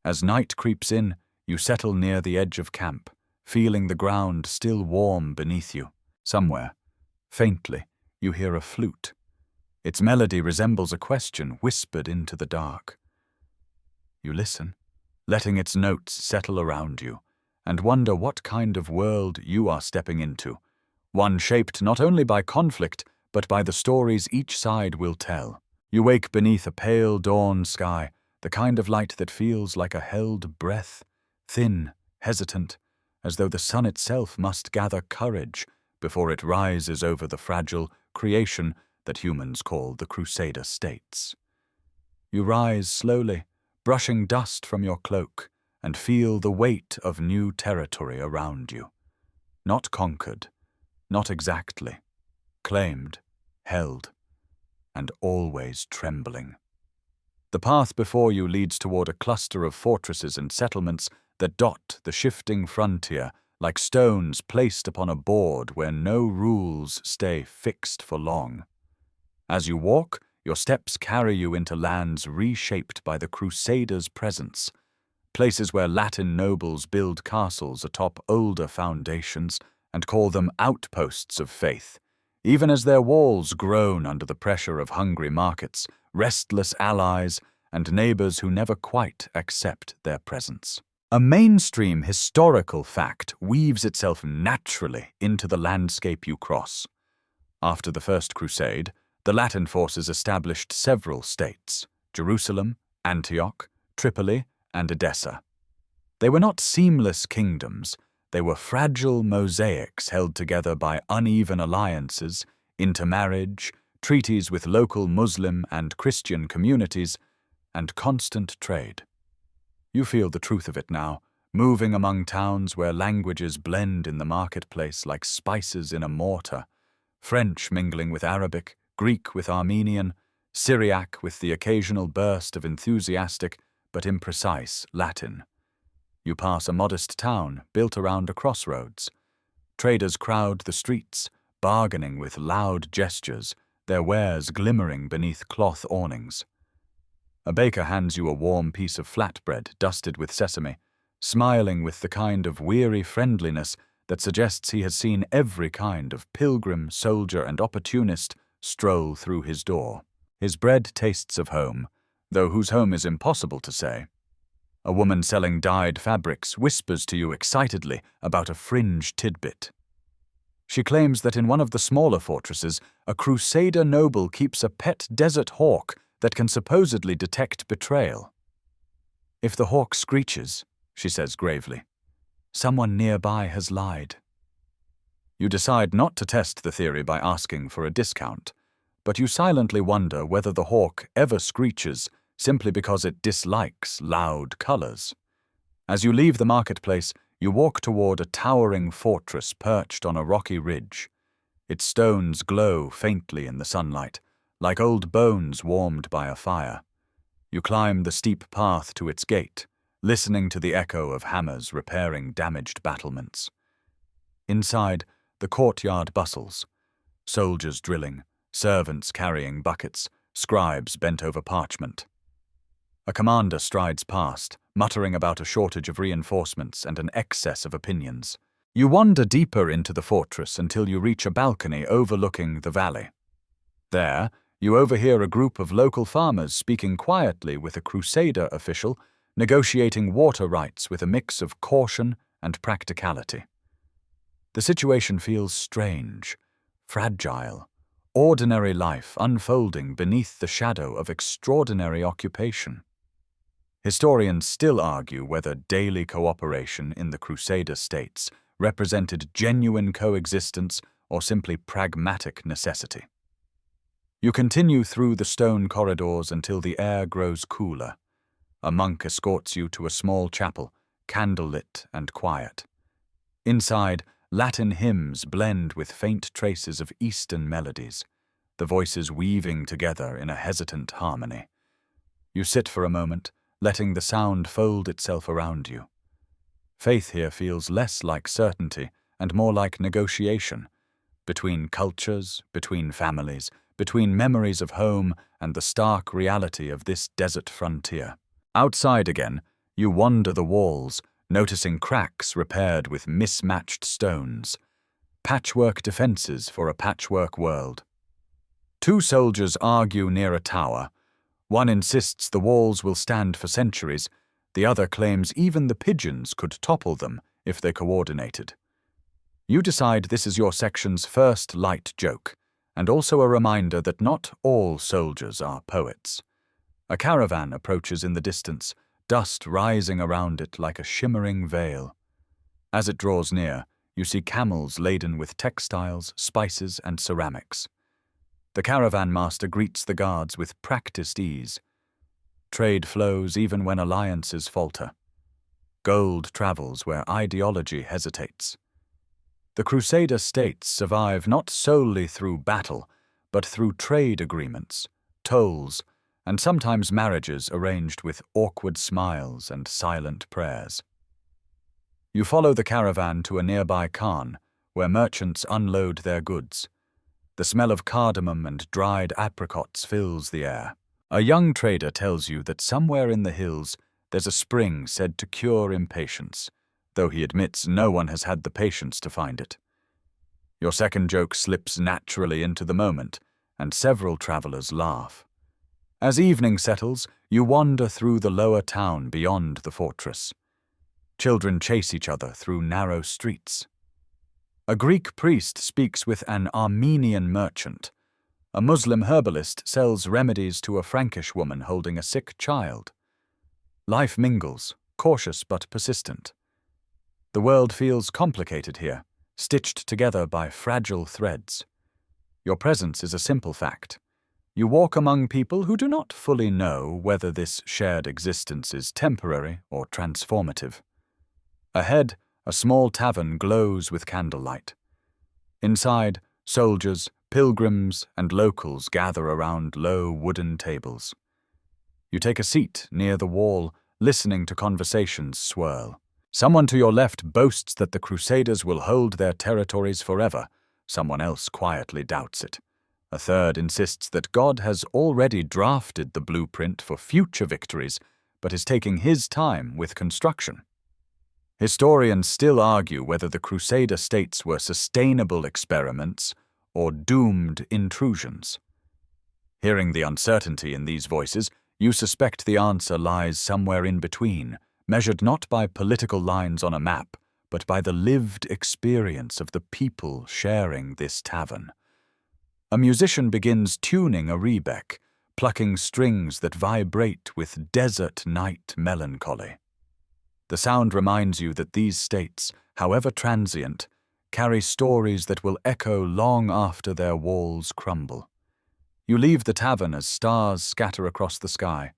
As night creeps in, you settle near the edge of camp, feeling the ground still warm beneath you. Somewhere, faintly, you hear a flute. Its melody resembles a question whispered into the dark. You listen, letting its notes settle around you, and wonder what kind of world you are stepping into, one shaped not only by conflict, but by the stories each side will tell. You wake beneath a pale dawn sky, the kind of light that feels like a held breath, thin, hesitant, as though the sun itself must gather courage before it rises over the fragile creation that humans call the Crusader states. You rise slowly, brushing dust from your cloak, and feel the weight of new territory around you. Not conquered, not exactly, claimed, held, and always trembling. The path before you leads toward a cluster of fortresses and settlements that dot the shifting frontier like stones placed upon a board where no rules stay fixed for long. As you walk, your steps carry you into lands reshaped by the Crusaders' presence, places where Latin nobles build castles atop older foundations and call them outposts of faith, even as their walls groan under the pressure of hungry markets, restless allies, and neighbors who never quite accept their presence. A mainstream historical fact weaves itself naturally into the landscape you cross. After the First Crusade, the Latin forces established several states: Jerusalem, Antioch, Tripoli, and Edessa. They were not seamless kingdoms, they were fragile mosaics held together by uneven alliances, intermarriage, treaties with local Muslim and Christian communities, and constant trade. You feel the truth of it now, moving among towns where languages blend in the marketplace like spices in a mortar, French mingling with Arabic, Greek with Armenian, Syriac with the occasional burst of enthusiastic but imprecise Latin. You pass a modest town built around a crossroads. Traders crowd the streets, bargaining with loud gestures, their wares glimmering beneath cloth awnings. A baker hands you a warm piece of flatbread dusted with sesame, smiling with the kind of weary friendliness that suggests he has seen every kind of pilgrim, soldier, and opportunist stroll through his door. His bread tastes of home, though whose home is impossible to say. A woman selling dyed fabrics whispers to you excitedly about a fringe tidbit. She claims that in one of the smaller fortresses, a Crusader noble keeps a pet desert hawk that can supposedly detect betrayal. If the hawk screeches, she says gravely, someone nearby has lied. You decide not to test the theory by asking for a discount, but you silently wonder whether the hawk ever screeches simply because it dislikes loud colors. As you leave the marketplace, you walk toward a towering fortress perched on a rocky ridge. Its stones glow faintly in the sunlight, like old bones warmed by a fire. You climb the steep path to its gate, listening to the echo of hammers repairing damaged battlements. Inside, the courtyard bustles. Soldiers drilling, servants carrying buckets, scribes bent over parchment. A commander strides past, muttering about a shortage of reinforcements and an excess of opinions. You wander deeper into the fortress until you reach a balcony overlooking the valley. There, you overhear a group of local farmers speaking quietly with a Crusader official, negotiating water rights with a mix of caution and practicality. The situation feels strange, fragile, ordinary life unfolding beneath the shadow of extraordinary occupation. Historians still argue whether daily cooperation in the Crusader states represented genuine coexistence or simply pragmatic necessity. You continue through the stone corridors until the air grows cooler. A monk escorts you to a small chapel, candlelit and quiet. Inside, Latin hymns blend with faint traces of Eastern melodies, the voices weaving together in a hesitant harmony. You sit for a moment, letting the sound fold itself around you. Faith here feels less like certainty and more like negotiation, between cultures, between families, between memories of home and the stark reality of this desert frontier. Outside again, you wander the walls, noticing cracks repaired with mismatched stones, patchwork defenses for a patchwork world. Two soldiers argue near a tower. One insists the walls will stand for centuries, the other claims even the pigeons could topple them if they coordinated. You decide this is your section's first light joke, and also a reminder that not all soldiers are poets. A caravan approaches in the distance, dust rising around it like a shimmering veil. As it draws near, you see camels laden with textiles, spices, and ceramics. The caravan master greets the guards with practiced ease. Trade flows even when alliances falter. Gold travels where ideology hesitates. The Crusader states survive not solely through battle, but through trade agreements, tolls, and sometimes marriages arranged with awkward smiles and silent prayers. You follow the caravan to a nearby khan, where merchants unload their goods. The smell of cardamom and dried apricots fills the air. A young trader tells you that somewhere in the hills there's a spring said to cure impatience, though he admits no one has had the patience to find it. Your second joke slips naturally into the moment, and several travelers laugh. As evening settles, you wander through the lower town beyond the fortress. Children chase each other through narrow streets. A Greek priest speaks with an Armenian merchant. A Muslim herbalist sells remedies to a Frankish woman holding a sick child. Life mingles, cautious but persistent. The world feels complicated here, stitched together by fragile threads. Your presence is a simple fact. You walk among people who do not fully know whether this shared existence is temporary or transformative. Ahead, a small tavern glows with candlelight. Inside, soldiers, pilgrims, and locals gather around low wooden tables. You take a seat near the wall, listening to conversations swirl. Someone to your left boasts that the Crusaders will hold their territories forever. Someone else quietly doubts it. A third insists that God has already drafted the blueprint for future victories, but is taking his time with construction. Historians still argue whether the Crusader states were sustainable experiments or doomed intrusions. Hearing the uncertainty in these voices, you suspect the answer lies somewhere in between, measured not by political lines on a map, but by the lived experience of the people sharing this tavern. A musician begins tuning a rebec, plucking strings that vibrate with desert night melancholy. The sound reminds you that these states, however transient, carry stories that will echo long after their walls crumble. You leave the tavern as stars scatter across the sky.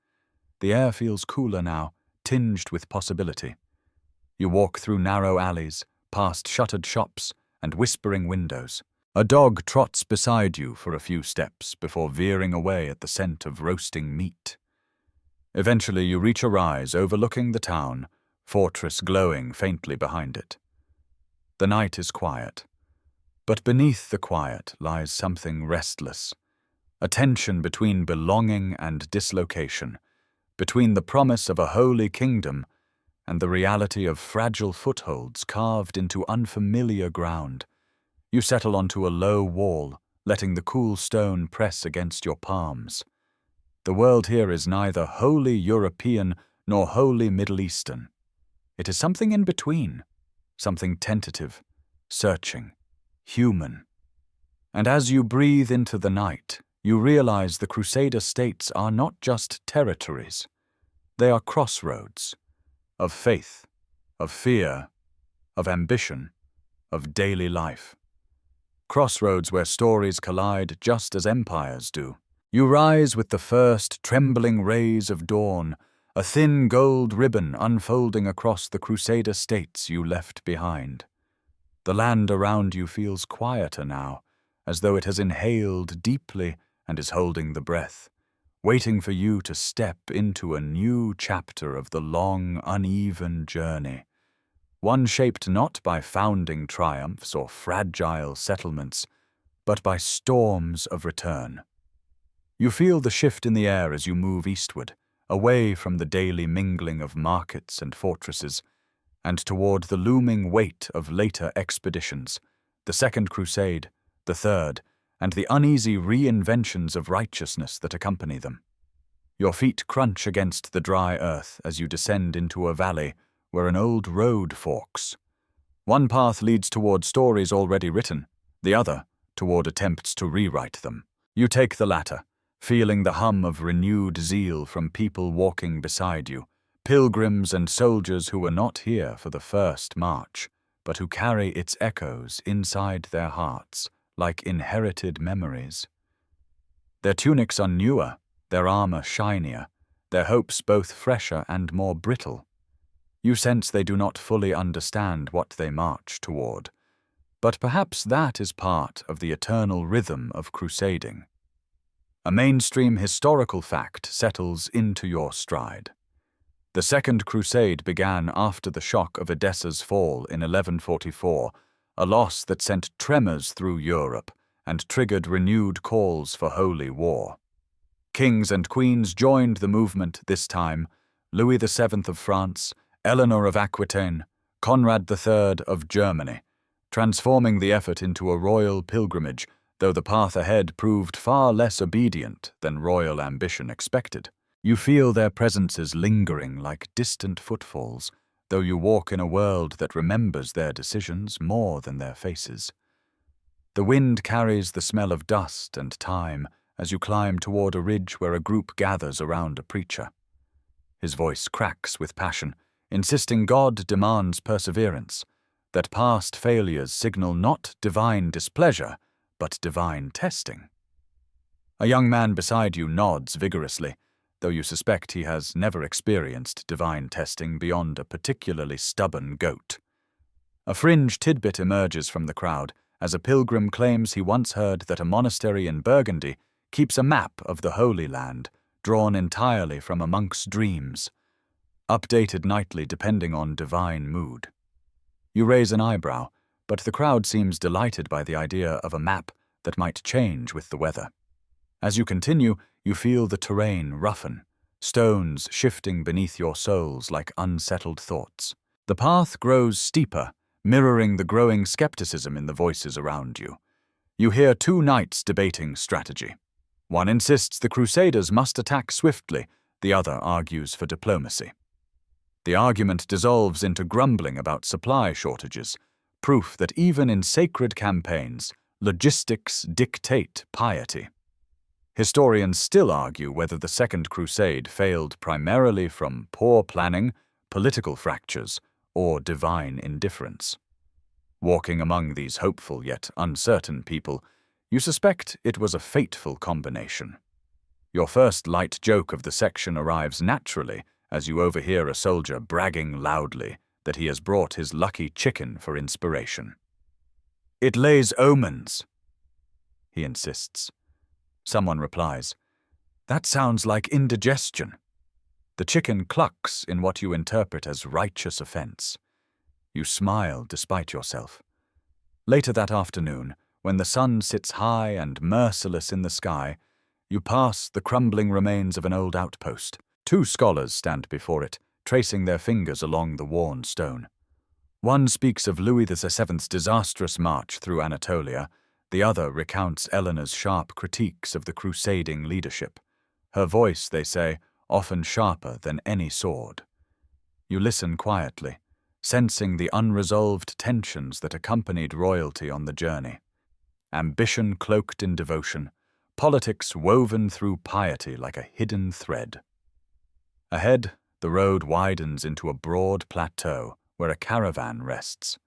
The air feels cooler now, tinged with possibility. You walk through narrow alleys, past shuttered shops and whispering windows. A dog trots beside you for a few steps before veering away at the scent of roasting meat. Eventually you reach a rise overlooking the town, fortress glowing faintly behind it. The night is quiet, but beneath the quiet lies something restless, a tension between belonging and dislocation, between the promise of a holy kingdom and the reality of fragile footholds carved into unfamiliar ground. You settle onto a low wall, letting the cool stone press against your palms. The world here is neither wholly European nor wholly Middle Eastern. It is something in between, something tentative, searching, human. And as you breathe into the night, you realize the Crusader states are not just territories. They are crossroads of faith, of fear, of ambition, of daily life. Crossroads where stories collide just as empires do. You rise with the first trembling rays of dawn, a thin gold ribbon unfolding across the Crusader states you left behind. The land around you feels quieter now, as though it has inhaled deeply and is holding the breath, waiting for you to step into a new chapter of the long, uneven journey, one shaped not by founding triumphs or fragile settlements, but by storms of return. You feel the shift in the air as you move eastward, away from the daily mingling of markets and fortresses, and toward the looming weight of later expeditions, the Second Crusade, the Third, and the uneasy reinventions of righteousness that accompany them. Your feet crunch against the dry earth as you descend into a valley where an old road forks. One path leads toward stories already written, the other toward attempts to rewrite them. You take the latter, feeling the hum of renewed zeal from people walking beside you, pilgrims and soldiers who were not here for the first march, but who carry its echoes inside their hearts like inherited memories. Their tunics are newer, their armor shinier, their hopes both fresher and more brittle. You sense they do not fully understand what they march toward, but perhaps that is part of the eternal rhythm of crusading. A mainstream historical fact settles into your stride. The Second Crusade began after the shock of Edessa's fall in 1144, a loss that sent tremors through Europe and triggered renewed calls for holy war. Kings and queens joined the movement this time, Louis VII of France, Eleanor of Aquitaine, Conrad III of Germany, transforming the effort into a royal pilgrimage, though the path ahead proved far less obedient than royal ambition expected. You feel their presences lingering like distant footfalls, though you walk in a world that remembers their decisions more than their faces. The wind carries the smell of dust and time as you climb toward a ridge where a group gathers around a preacher. His voice cracks with passion, insisting God demands perseverance, that past failures signal not divine displeasure, but divine testing. A young man beside you nods vigorously, though you suspect he has never experienced divine testing beyond a particularly stubborn goat. A fringe tidbit emerges from the crowd as a pilgrim claims he once heard that a monastery in Burgundy keeps a map of the Holy Land, drawn entirely from a monk's dreams, updated nightly depending on divine mood. You raise an eyebrow, but the crowd seems delighted by the idea of a map that might change with the weather. As you continue, you feel the terrain roughen, stones shifting beneath your soles like unsettled thoughts. The path grows steeper, mirroring the growing skepticism in the voices around you. You hear two knights debating strategy. One insists the Crusaders must attack swiftly, the other argues for diplomacy. The argument dissolves into grumbling about supply shortages, proof that even in sacred campaigns, logistics dictate piety. Historians still argue whether the Second Crusade failed primarily from poor planning, political fractures, or divine indifference. Walking among these hopeful yet uncertain people, you suspect it was a fateful combination. Your first light joke of the section arrives naturally as you overhear a soldier bragging loudly that he has brought his lucky chicken for inspiration. "It lays omens," he insists. Someone replies, "That sounds like indigestion." The chicken clucks in what you interpret as righteous offense. You smile despite yourself. Later that afternoon, when the sun sits high and merciless in the sky, you pass the crumbling remains of an old outpost. Two scholars stand before it, tracing their fingers along the worn stone. One speaks of Louis VII's disastrous march through Anatolia, the other recounts Eleanor's sharp critiques of the crusading leadership. Her voice, they say, often sharper than any sword. You listen quietly, sensing the unresolved tensions that accompanied royalty on the journey. Ambition cloaked in devotion, politics woven through piety like a hidden thread. Ahead, the road widens into a broad plateau where a caravan rests.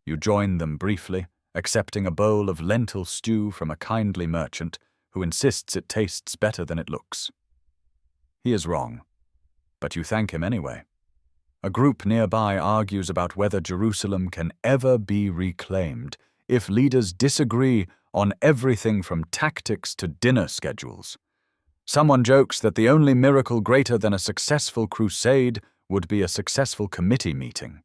You join them briefly, accepting a bowl of lentil stew from a kindly merchant who insists it tastes better than it looks. He is wrong, but you thank him anyway. A group nearby argues about whether Jerusalem can ever be reclaimed if leaders disagree on everything from tactics to dinner schedules. Someone jokes that the only miracle greater than a successful crusade would be a successful committee meeting.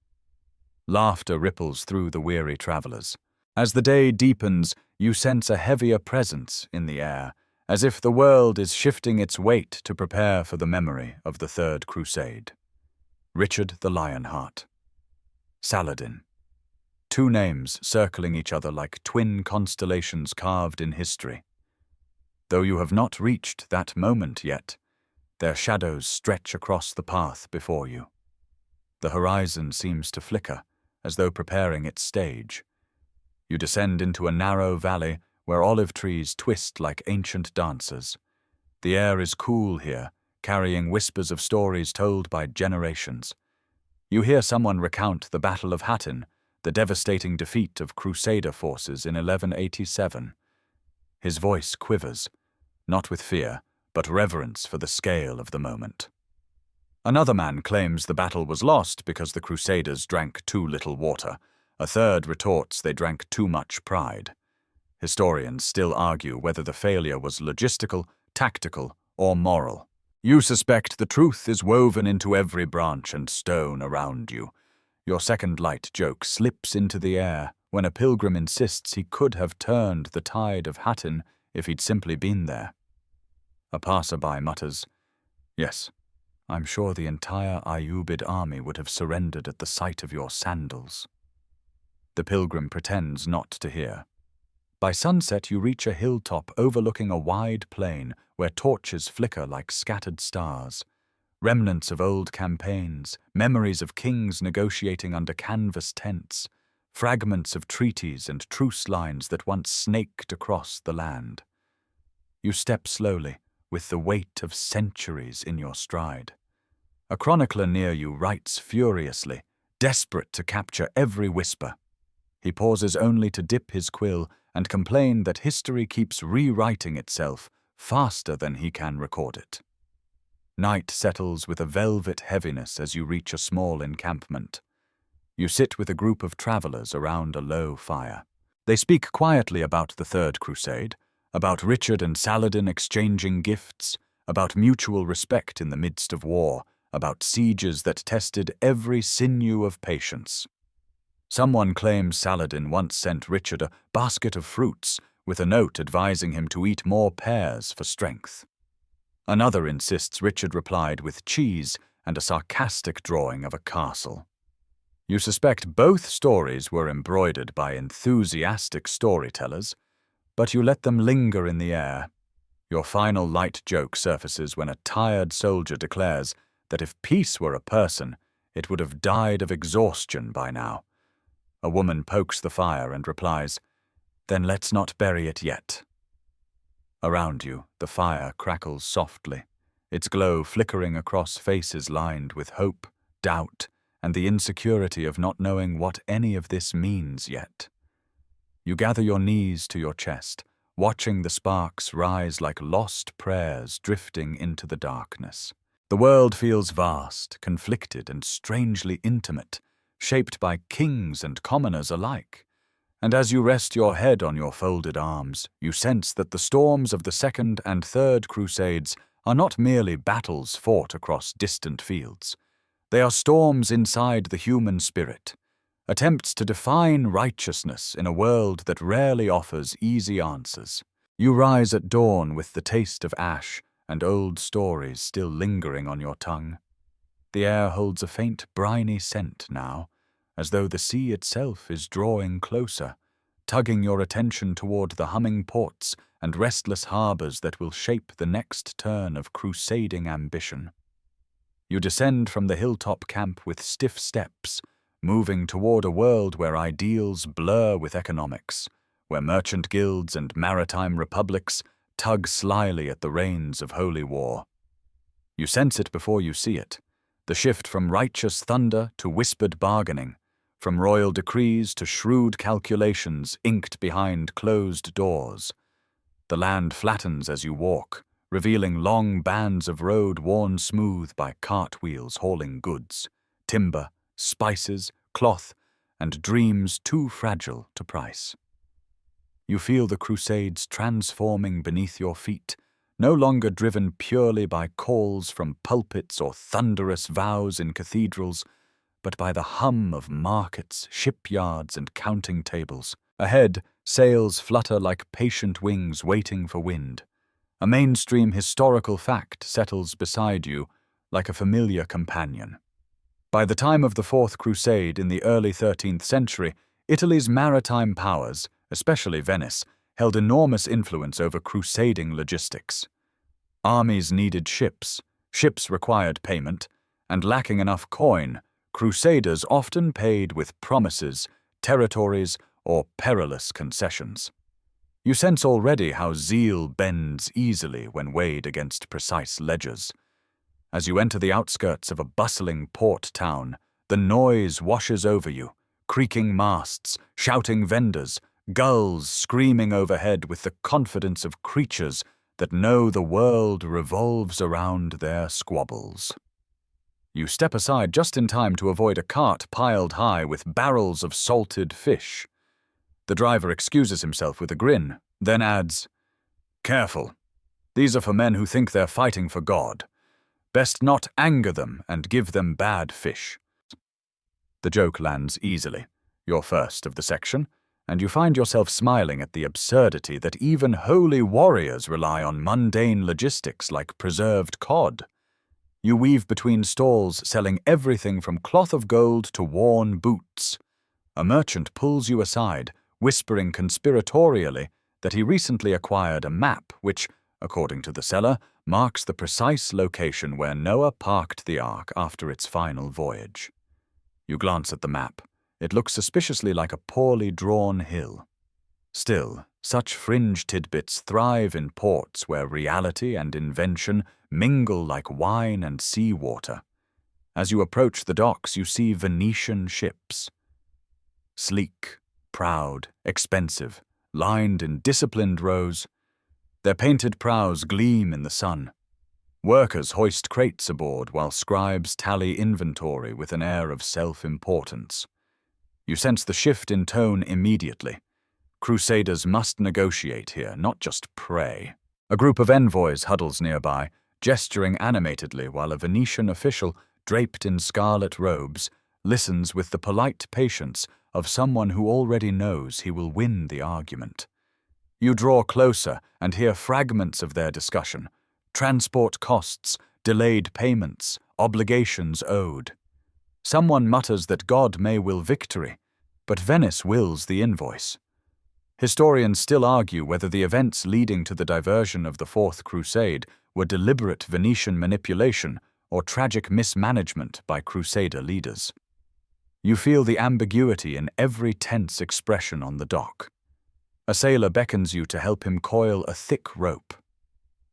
Laughter ripples through the weary travelers. As the day deepens, you sense a heavier presence in the air, as if the world is shifting its weight to prepare for the memory of the Third Crusade. Richard the Lionheart. Saladin. Two names circling each other like twin constellations carved in history. Though you have not reached that moment yet, their shadows stretch across the path before you. The horizon seems to flicker, as though preparing its stage. You descend into a narrow valley where olive trees twist like ancient dancers. The air is cool here, carrying whispers of stories told by generations. You hear someone recount the Battle of Hattin, the devastating defeat of Crusader forces in 1187. His voice quivers, not with fear, but reverence for the scale of the moment. Another man claims the battle was lost because the Crusaders drank too little water. A third retorts they drank too much pride. Historians still argue whether the failure was logistical, tactical, or moral. You suspect the truth is woven into every branch and stone around you. Your second light joke slips into the air when a pilgrim insists he could have turned the tide of Hattin if he'd simply been there. A passerby mutters, "Yes, I'm sure the entire Ayyubid army would have surrendered at the sight of your sandals. The pilgrim pretends not to hear. By sunset, you reach a hilltop overlooking a wide plain where torches flicker like scattered stars. Remnants of old campaigns, memories of kings negotiating under canvas tents, fragments of treaties and truce lines that once snaked across the land. You step slowly, with the weight of centuries in your stride. A chronicler near you writes furiously, desperate to capture every whisper. He pauses only to dip his quill and complain that history keeps rewriting itself faster than he can record it. Night settles with a velvet heaviness as you reach a small encampment. You sit with a group of travelers around a low fire. They speak quietly about the Third Crusade, about Richard and Saladin exchanging gifts, about mutual respect in the midst of war, about sieges that tested every sinew of patience. Someone claims Saladin once sent Richard a basket of fruits with a note advising him to eat more pears for strength. Another insists Richard replied with cheese and a sarcastic drawing of a castle. You suspect both stories were embroidered by enthusiastic storytellers, but you let them linger in the air. Your final light joke surfaces when a tired soldier declares that if peace were a person, it would have died of exhaustion by now. A woman pokes the fire and replies, "Then let's not bury it yet." Around you, the fire crackles softly, its glow flickering across faces lined with hope, doubt, and the insecurity of not knowing what any of this means yet. You gather your knees to your chest, watching the sparks rise like lost prayers drifting into the darkness. The world feels vast, conflicted, and strangely intimate, shaped by kings and commoners alike. And as you rest your head on your folded arms, you sense that the storms of the Second and Third Crusades are not merely battles fought across distant fields. They are storms inside the human spirit, attempts to define righteousness in a world that rarely offers easy answers. You rise at dawn with the taste of ash and old stories still lingering on your tongue. The air holds a faint briny scent now, as though the sea itself is drawing closer, tugging your attention toward the humming ports and restless harbors that will shape the next turn of crusading ambition. You descend from the hilltop camp with stiff steps, moving toward a world where ideals blur with economics, where merchant guilds and maritime republics tug slyly at the reins of holy war. You sense it before you see it, the shift from righteous thunder to whispered bargaining, from royal decrees to shrewd calculations inked behind closed doors. The land flattens as you walk, revealing long bands of road worn smooth by cartwheels hauling goods, timber, spices, cloth, and dreams too fragile to price. You feel the Crusades transforming beneath your feet, no longer driven purely by calls from pulpits or thunderous vows in cathedrals, but by the hum of markets, shipyards, and counting tables. Ahead, sails flutter like patient wings waiting for wind. A mainstream historical fact settles beside you like a familiar companion. By the time of the Fourth Crusade in the early 13th century, Italy's maritime powers, especially Venice, held enormous influence over crusading logistics. Armies needed ships, ships required payment, and lacking enough coin, crusaders often paid with promises, territories, or perilous concessions. You sense already how zeal bends easily when weighed against precise ledgers. As you enter the outskirts of a bustling port town, the noise washes over you, creaking masts, shouting vendors, gulls screaming overhead with the confidence of creatures that know the world revolves around their squabbles. You step aside just in time to avoid a cart piled high with barrels of salted fish. The driver excuses himself with a grin, then adds, "Careful. These are for men who think they're fighting for God. Best not anger them and give them bad fish." The joke lands easily, your first of the section, and you find yourself smiling at the absurdity that even holy warriors rely on mundane logistics like preserved cod. You weave between stalls, selling everything from cloth of gold to worn boots. A merchant pulls you aside, whispering conspiratorially that he recently acquired a map which, according to the seller, marks the precise location where Noah parked the ark after its final voyage. You glance at the map. It looks suspiciously like a poorly drawn hill. Still, such fringe tidbits thrive in ports where reality and invention mingle like wine and seawater. As you approach the docks, you see Venetian ships. Sleek, proud, expensive, lined in disciplined rows. Their painted prows gleam in the sun. Workers hoist crates aboard while scribes tally inventory with an air of self-importance. You sense the shift in tone immediately. Crusaders must negotiate here, not just pray. A group of envoys huddles nearby, gesturing animatedly while a Venetian official, draped in scarlet robes, listens with the polite patience of someone who already knows he will win the argument. You draw closer and hear fragments of their discussion: transport costs, delayed payments, obligations owed. Someone mutters that God may will victory, but Venice wills the invoice. Historians still argue whether the events leading to the diversion of the Fourth Crusade were deliberate Venetian manipulation or tragic mismanagement by Crusader leaders. You feel the ambiguity in every tense expression on the dock. A sailor beckons you to help him coil a thick rope.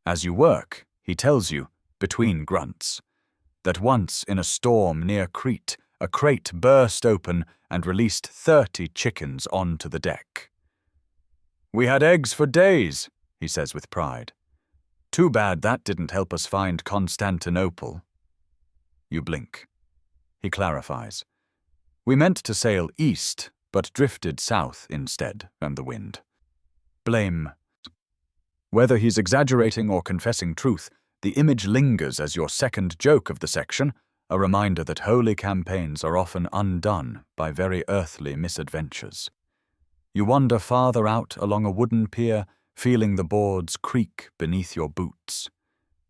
As you work, he tells you, between grunts, that once in a storm near Crete, a crate burst open and released 30 chickens onto the deck. "We had eggs for days," he says with pride. "Too bad that didn't help us find Constantinople." You blink. He clarifies. "We meant to sail east, but drifted south instead, and the wind." Blame. Whether he's exaggerating or confessing truth, the image lingers as your second joke of the section, a reminder that holy campaigns are often undone by very earthly misadventures. You wander farther out along a wooden pier, feeling the boards creak beneath your boots.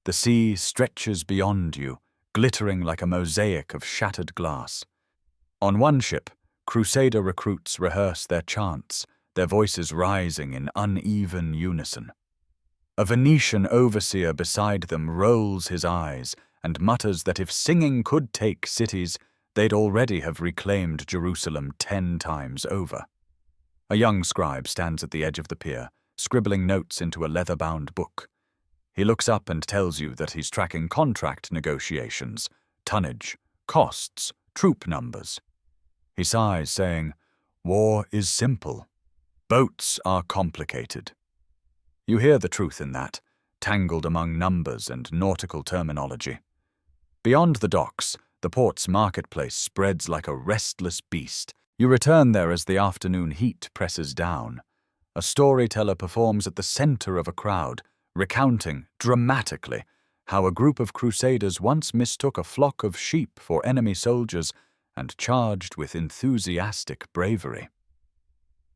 The sea stretches beyond you, glittering like a mosaic of shattered glass. On one ship, Crusader recruits rehearse their chants, their voices rising in uneven unison. A Venetian overseer beside them rolls his eyes and mutters that if singing could take cities, they'd already have reclaimed Jerusalem 10 times over. A young scribe stands at the edge of the pier, scribbling notes into a leather-bound book. He looks up and tells you that he's tracking contract negotiations, tonnage, costs, troop numbers. He sighs, saying, "War is simple. Boats are complicated." You hear the truth in that, tangled among numbers and nautical terminology. Beyond the docks, the port's marketplace spreads like a restless beast. You return there as the afternoon heat presses down. A storyteller performs at the center of a crowd, recounting, dramatically, how a group of crusaders once mistook a flock of sheep for enemy soldiers and charged with enthusiastic bravery.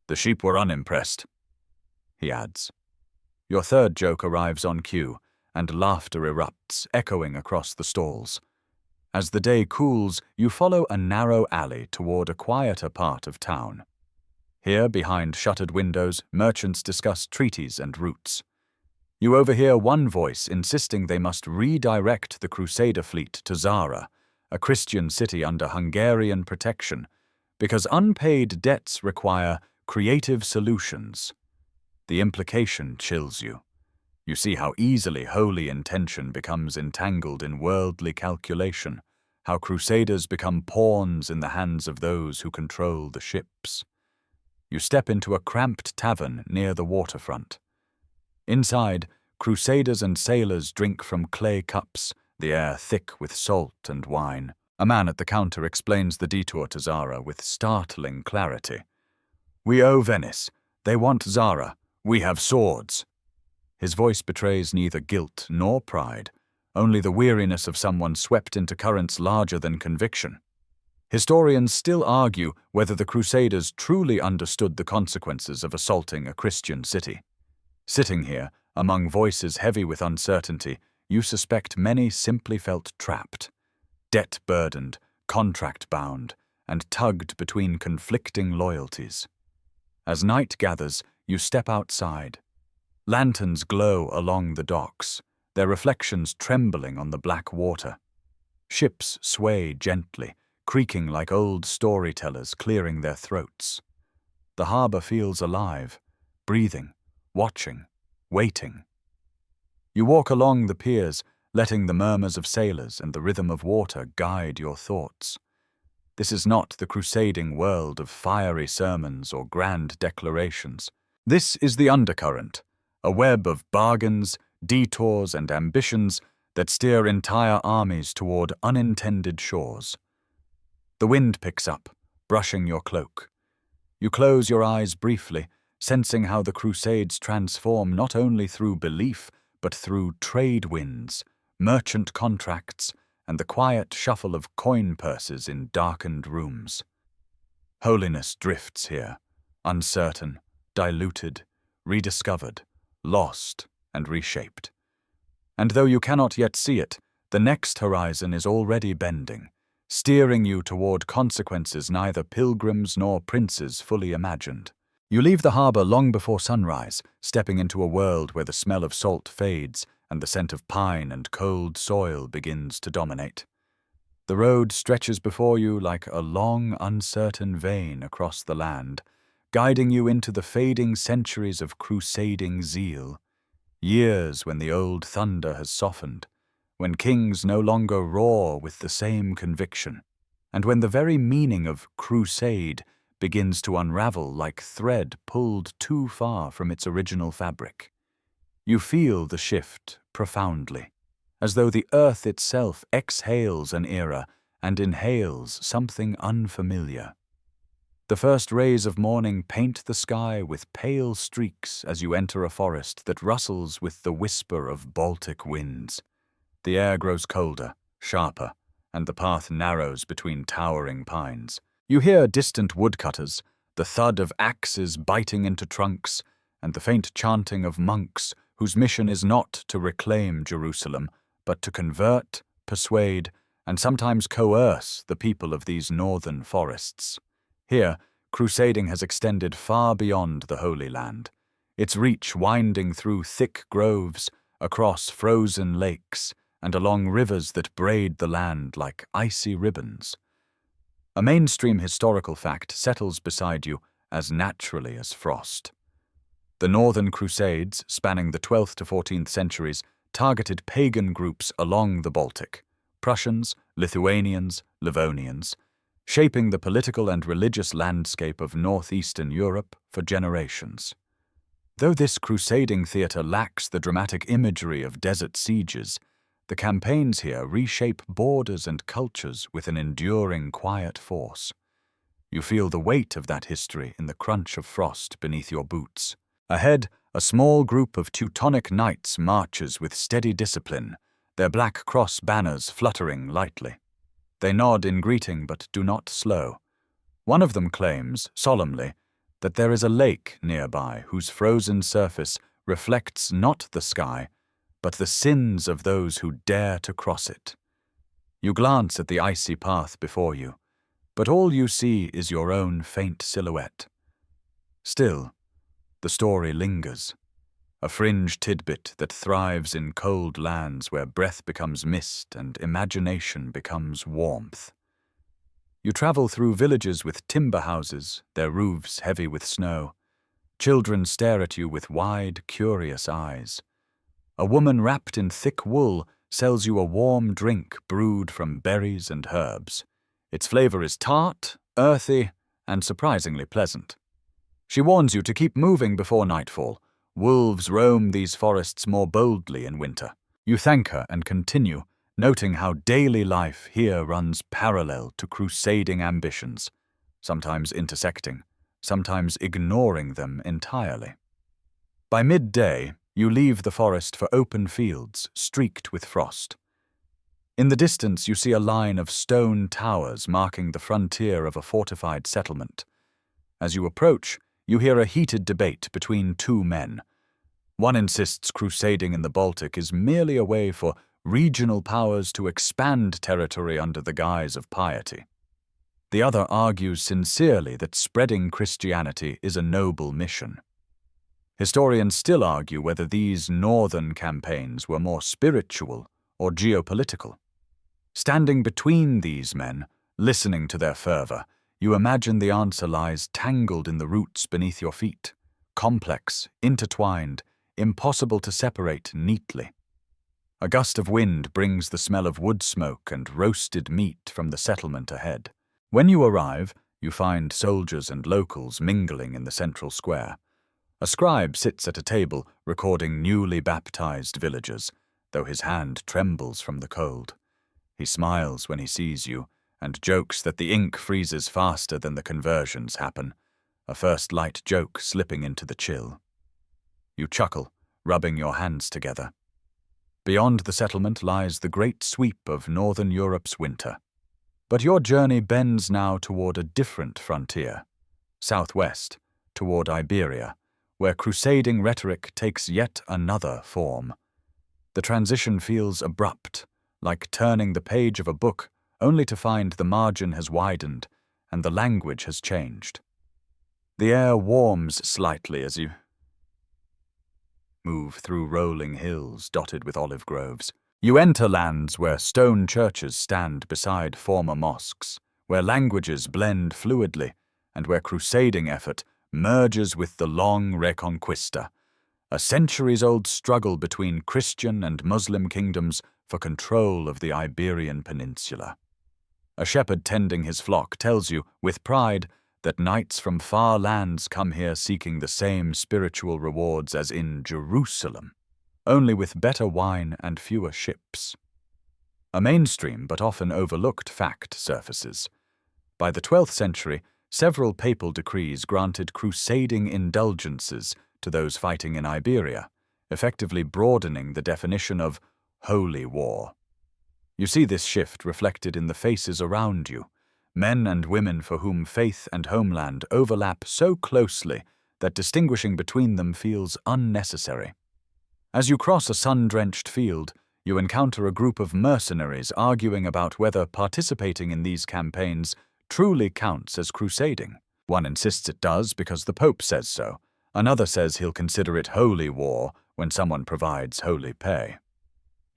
"The sheep were unimpressed," he adds. Your third joke arrives on cue, and laughter erupts, echoing across the stalls. As the day cools, you follow a narrow alley toward a quieter part of town. Here, behind shuttered windows, merchants discuss treaties and routes. You overhear one voice insisting they must redirect the Crusader fleet to Zara, a Christian city under Hungarian protection, because unpaid debts require creative solutions. The implication chills you. You see how easily holy intention becomes entangled in worldly calculation, how crusaders become pawns in the hands of those who control the ships. You step into a cramped tavern near the waterfront. Inside, crusaders and sailors drink from clay cups, the air thick with salt and wine. A man at the counter explains the detour to Zara with startling clarity. "We owe Venice. They want Zara. We have swords." His voice betrays neither guilt nor pride, only the weariness of someone swept into currents larger than conviction. Historians still argue whether the Crusaders truly understood the consequences of assaulting a Christian city. Sitting here, among voices heavy with uncertainty, you suspect many simply felt trapped, debt-burdened, contract-bound, and tugged between conflicting loyalties. As night gathers, you step outside. Lanterns glow along the docks, their reflections trembling on the black water. Ships sway gently, creaking like old storytellers clearing their throats. The harbor feels alive, breathing, watching, waiting. You walk along the piers, letting the murmurs of sailors and the rhythm of water guide your thoughts. This is not the crusading world of fiery sermons or grand declarations. This is the undercurrent, a web of bargains, detours, and ambitions that steer entire armies toward unintended shores. The wind picks up, brushing your cloak. You close your eyes briefly, sensing how the Crusades transform not only through belief, but through trade winds, merchant contracts, and the quiet shuffle of coin purses in darkened rooms. Holiness drifts here, uncertain, diluted, rediscovered, lost, and reshaped. And though you cannot yet see it, the next horizon is already bending, steering you toward consequences neither pilgrims nor princes fully imagined. You leave the harbor long before sunrise, stepping into a world where the smell of salt fades and the scent of pine and cold soil begins to dominate. The road stretches before you like a long, uncertain vein across the land, guiding you into the fading centuries of crusading zeal. Years when the old thunder has softened, when kings no longer roar with the same conviction, and when the very meaning of crusade begins to unravel like thread pulled too far from its original fabric. You feel the shift profoundly, as though the earth itself exhales an era and inhales something unfamiliar. The first rays of morning paint the sky with pale streaks as you enter a forest that rustles with the whisper of Baltic winds. The air grows colder, sharper, and the path narrows between towering pines. You hear distant woodcutters, the thud of axes biting into trunks, and the faint chanting of monks whose mission is not to reclaim Jerusalem, but to convert, persuade, and sometimes coerce the people of these northern forests. Here, crusading has extended far beyond the Holy Land, its reach winding through thick groves, across frozen lakes, and along rivers that braid the land like icy ribbons. A mainstream historical fact settles beside you as naturally as frost. The Northern Crusades, spanning the 12th to 14th centuries, targeted pagan groups along the Baltic, Prussians, Lithuanians, Livonians, shaping the political and religious landscape of northeastern Europe for generations. Though this crusading theatre lacks the dramatic imagery of desert sieges, the campaigns here reshape borders and cultures with an enduring quiet force. You feel the weight of that history in the crunch of frost beneath your boots. Ahead, a small group of Teutonic knights marches with steady discipline, their black cross banners fluttering lightly. They nod in greeting but do not slow. One of them claims, solemnly, that there is a lake nearby whose frozen surface reflects not the sky, but the sins of those who dare to cross it. You glance at the icy path before you, but all you see is your own faint silhouette. Still, the story lingers, a fringe tidbit that thrives in cold lands where breath becomes mist and imagination becomes warmth. You travel through villages with timber houses, their roofs heavy with snow. Children stare at you with wide, curious eyes. A woman wrapped in thick wool sells you a warm drink brewed from berries and herbs. Its flavor is tart, earthy, and surprisingly pleasant. She warns you to keep moving before nightfall. Wolves roam these forests more boldly in winter. You thank her and continue, noting how daily life here runs parallel to crusading ambitions, sometimes intersecting, sometimes ignoring them entirely. By midday, you leave the forest for open fields streaked with frost. In the distance, you see a line of stone towers marking the frontier of a fortified settlement. As you approach, you hear a heated debate between two men. One insists crusading in the Baltic is merely a way for regional powers to expand territory under the guise of piety. The other argues sincerely that spreading Christianity is a noble mission. Historians still argue whether these northern campaigns were more spiritual or geopolitical. Standing between these men, listening to their fervor, you imagine the answer lies tangled in the roots beneath your feet, complex, intertwined, impossible to separate neatly. A gust of wind brings the smell of wood smoke and roasted meat from the settlement ahead. When you arrive, you find soldiers and locals mingling in the central square. A scribe sits at a table recording newly baptized villagers, though his hand trembles from the cold. He smiles when he sees you and jokes that the ink freezes faster than the conversions happen, a first light joke slipping into the chill. You chuckle, rubbing your hands together. Beyond the settlement lies the great sweep of Northern Europe's winter. But your journey bends now toward a different frontier, southwest, toward Iberia, where crusading rhetoric takes yet another form. The transition feels abrupt, like turning the page of a book only to find the margin has widened and the language has changed. The air warms slightly as you move through rolling hills dotted with olive groves. You enter lands where stone churches stand beside former mosques, where languages blend fluidly, and where crusading effort merges with the long Reconquista, a centuries-old struggle between Christian and Muslim kingdoms for control of the Iberian Peninsula. A shepherd tending his flock tells you, with pride, that knights from far lands come here seeking the same spiritual rewards as in Jerusalem, only with better wine and fewer ships. A mainstream but often overlooked fact surfaces. By the 12th century, several papal decrees granted crusading indulgences to those fighting in Iberia, effectively broadening the definition of holy war. You see this shift reflected in the faces around you, men and women for whom faith and homeland overlap so closely that distinguishing between them feels unnecessary. As you cross a sun-drenched field, you encounter a group of mercenaries arguing about whether participating in these campaigns truly counts as crusading. One insists it does because the Pope says so. Another says he'll consider it holy war when someone provides holy pay.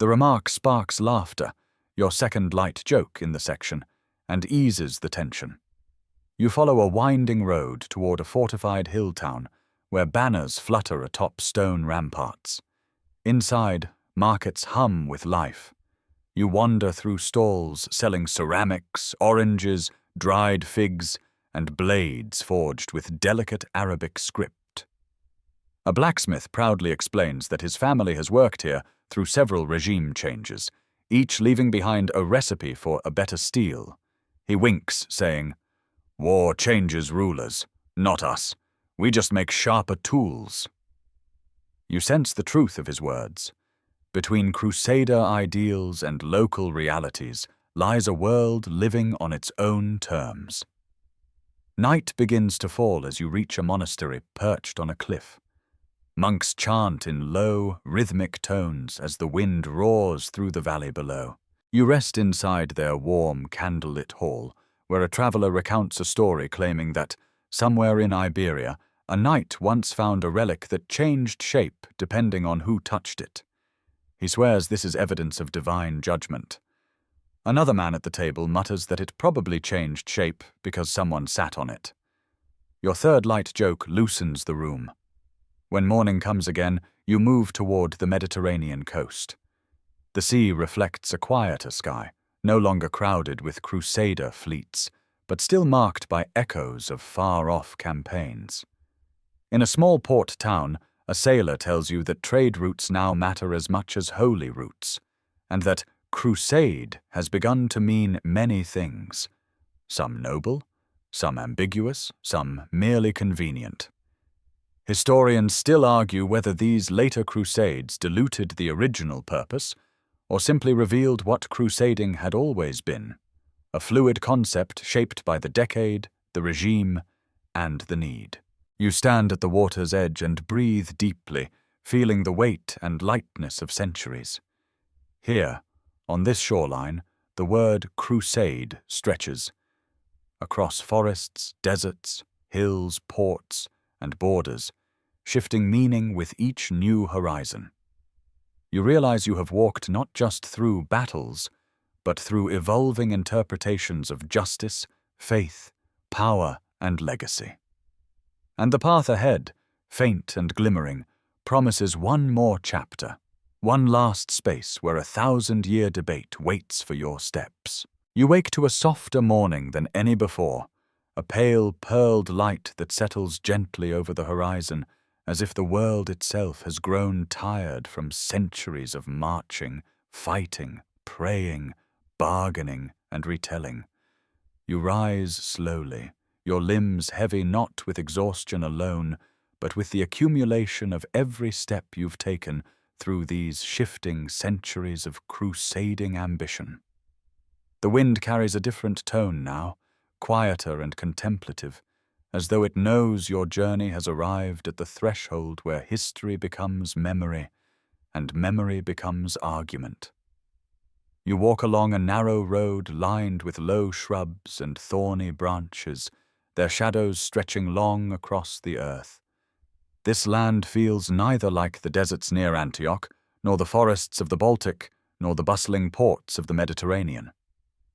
The remark sparks laughter, your second light joke in the section, and eases the tension. You follow a winding road toward a fortified hill town where banners flutter atop stone ramparts. Inside, markets hum with life. You wander through stalls selling ceramics, oranges, dried figs, and blades forged with delicate Arabic script. A blacksmith proudly explains that his family has worked here through several regime changes, each leaving behind a recipe for a better steel. He winks, saying, "War changes rulers, not us. We just make sharper tools." You sense the truth of his words. Between crusader ideals and local realities lies a world living on its own terms. Night begins to fall as you reach a monastery perched on a cliff. Monks chant in low, rhythmic tones as the wind roars through the valley below. You rest inside their warm, candlelit hall, where a traveler recounts a story claiming that, somewhere in Iberia, a knight once found a relic that changed shape depending on who touched it. He swears this is evidence of divine judgment. Another man at the table mutters that it probably changed shape because someone sat on it. Your third light joke loosens the room. When morning comes again, you move toward the Mediterranean coast. The sea reflects a quieter sky, no longer crowded with crusader fleets, but still marked by echoes of far-off campaigns. In a small port town, a sailor tells you that trade routes now matter as much as holy routes, and that crusade has begun to mean many things, some noble, some ambiguous, some merely convenient. Historians still argue whether these later crusades diluted the original purpose or simply revealed what crusading had always been, a fluid concept shaped by the decade, the regime, and the need. You stand at the water's edge and breathe deeply, feeling the weight and lightness of centuries. Here, on this shoreline, the word crusade stretches across forests, deserts, hills, ports, and borders, shifting meaning with each new horizon. You realize you have walked not just through battles, but through evolving interpretations of justice, faith, power, and legacy. And the path ahead, faint and glimmering, promises one more chapter, one last space where 1,000-year debate waits for your steps. You wake to a softer morning than any before, a pale, pearled light that settles gently over the horizon, as if the world itself has grown tired from centuries of marching, fighting, praying, bargaining, and retelling. You rise slowly, your limbs heavy not with exhaustion alone, but with the accumulation of every step you've taken through these shifting centuries of crusading ambition. The wind carries a different tone now, quieter and contemplative, as though it knows your journey has arrived at the threshold where history becomes memory, and memory becomes argument. You walk along a narrow road lined with low shrubs and thorny branches, their shadows stretching long across the earth. This land feels neither like the deserts near Antioch, nor the forests of the Baltic, nor the bustling ports of the Mediterranean.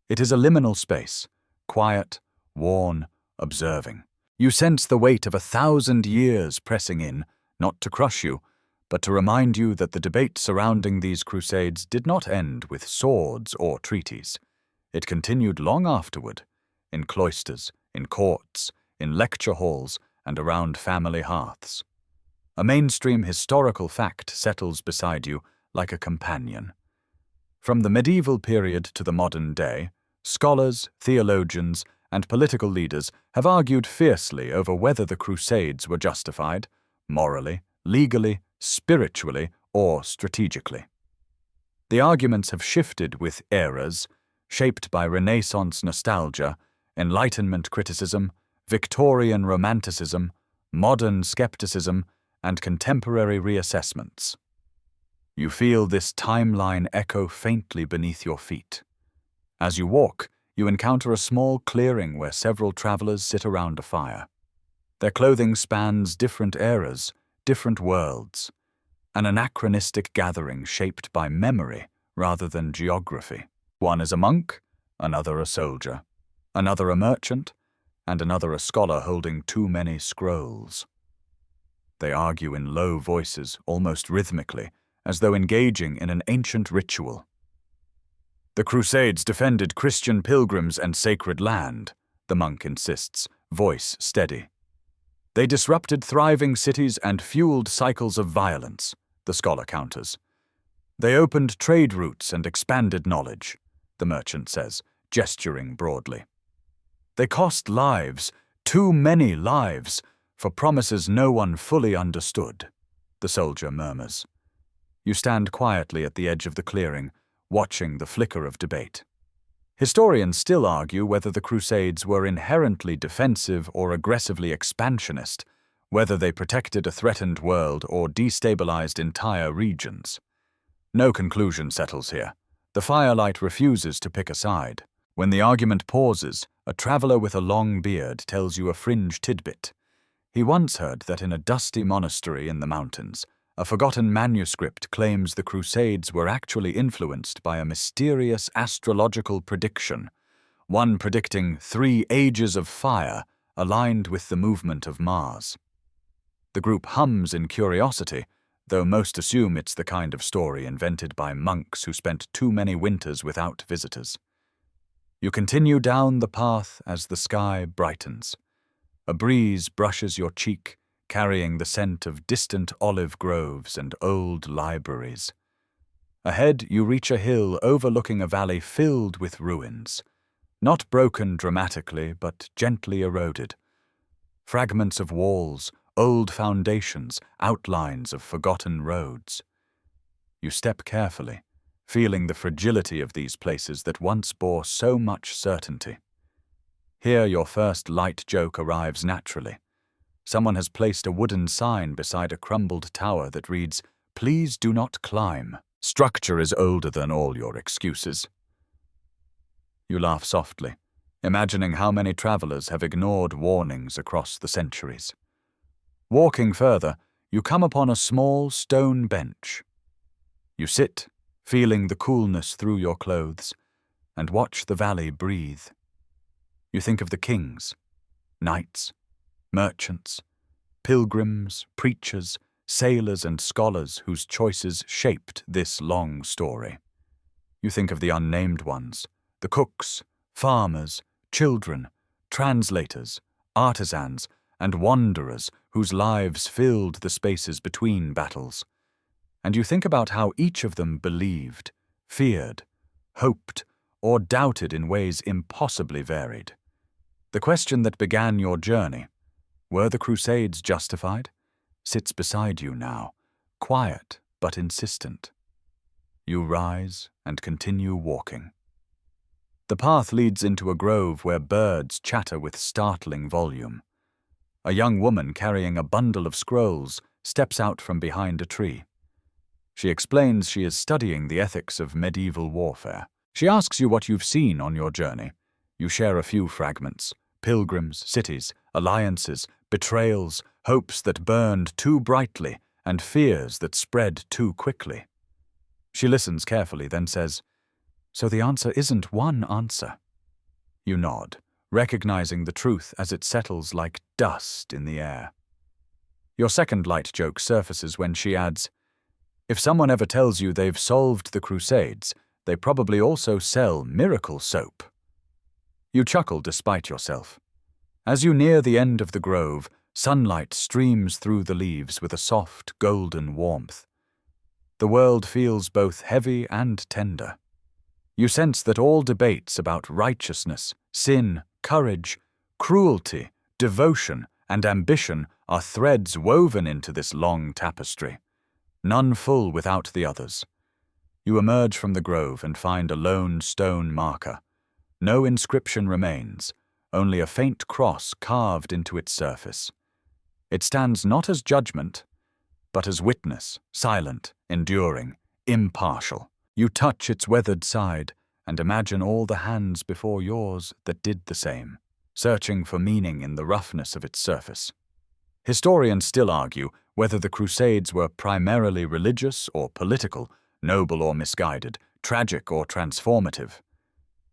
It is a liminal space, quiet, worn, observing. You sense the weight of 1,000 years pressing in, not to crush you, but to remind you that the debate surrounding these crusades did not end with swords or treaties. It continued long afterward, in cloisters, in courts, in lecture halls, and around family hearths. A mainstream historical fact settles beside you like a companion. From the medieval period to the modern day, scholars, theologians, and political leaders have argued fiercely over whether the Crusades were justified, morally, legally, spiritually, or strategically. The arguments have shifted with eras, shaped by Renaissance nostalgia, Enlightenment criticism, Victorian romanticism, modern skepticism, and contemporary reassessments. You feel this timeline echo faintly beneath your feet. As you walk, you encounter a small clearing where several travelers sit around a fire. Their clothing spans different eras, different worlds, an anachronistic gathering shaped by memory rather than geography. One is a monk, another a soldier, another a merchant, and another a scholar holding too many scrolls. They argue in low voices, almost rhythmically, as though engaging in an ancient ritual. The Crusades defended Christian pilgrims and sacred land, the monk insists, voice steady. They disrupted thriving cities and fueled cycles of violence, the scholar counters. They opened trade routes and expanded knowledge, the merchant says, gesturing broadly. They cost lives, too many lives, for promises no one fully understood, the soldier murmurs. You stand quietly at the edge of the clearing, watching the flicker of debate. Historians still argue whether the Crusades were inherently defensive or aggressively expansionist, whether they protected a threatened world or destabilized entire regions. No conclusion settles here. The firelight refuses to pick a side. When the argument pauses, a traveler with a long beard tells you a fringe tidbit. He once heard that in a dusty monastery in the mountains, a forgotten manuscript claims the Crusades were actually influenced by a mysterious astrological prediction, one predicting 3 ages of fire aligned with the movement of Mars. The group hums in curiosity, though most assume it's the kind of story invented by monks who spent too many winters without visitors. You continue down the path as the sky brightens. A breeze brushes your cheek, carrying the scent of distant olive groves and old libraries. Ahead, you reach a hill overlooking a valley filled with ruins, not broken dramatically, but gently eroded. Fragments of walls, old foundations, outlines of forgotten roads. You step carefully, feeling the fragility of these places that once bore so much certainty. Here your first light joke arrives naturally. Someone has placed a wooden sign beside a crumbled tower that reads, "Please do not climb. Structure is older than all your excuses." You laugh softly, imagining how many travelers have ignored warnings across the centuries. Walking further, you come upon a small stone bench. You sit, feeling the coolness through your clothes, and watch the valley breathe. You think of the kings, knights, merchants, pilgrims, preachers, sailors, and scholars whose choices shaped this long story. You think of the unnamed ones, the cooks, farmers, children, translators, artisans, and wanderers whose lives filled the spaces between battles. And you think about how each of them believed, feared, hoped, or doubted in ways impossibly varied. The question that began your journey, were the Crusades justified, sits beside you now, quiet but insistent. You rise and continue walking. The path leads into a grove where birds chatter with startling volume. A young woman carrying a bundle of scrolls steps out from behind a tree. She explains she is studying the ethics of medieval warfare. She asks you what you've seen on your journey. You share a few fragments: pilgrims, cities, alliances, betrayals, hopes that burned too brightly, and fears that spread too quickly. She listens carefully, then says, "So the answer isn't one answer." You nod, recognizing the truth as it settles like dust in the air. Your second light joke surfaces when she adds, "If someone ever tells you they've solved the Crusades, they probably also sell miracle soap." You chuckle despite yourself. As you near the end of the grove, sunlight streams through the leaves with a soft, golden warmth. The world feels both heavy and tender. You sense that all debates about righteousness, sin, courage, cruelty, devotion, and ambition are threads woven into this long tapestry, none full without the others. You emerge from the grove and find a lone stone marker. No inscription remains, only a faint cross carved into its surface. It stands not as judgment, but as witness, silent, enduring, impartial. You touch its weathered side and imagine all the hands before yours that did the same, searching for meaning in the roughness of its surface. Historians still argue whether the Crusades were primarily religious or political, noble or misguided, tragic or transformative.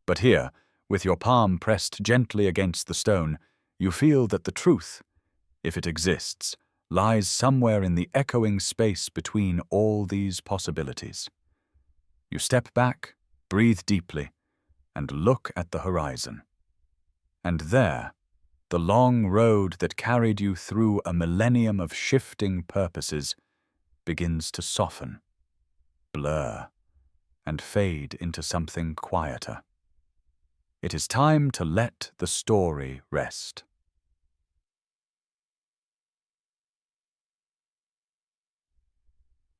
But here, with your palm pressed gently against the stone, you feel that the truth, if it exists, lies somewhere in the echoing space between all these possibilities. You step back, breathe deeply, and look at the horizon. And there, the long road that carried you through a millennium of shifting purposes begins to soften, blur, and fade into something quieter. It is time to let the story rest.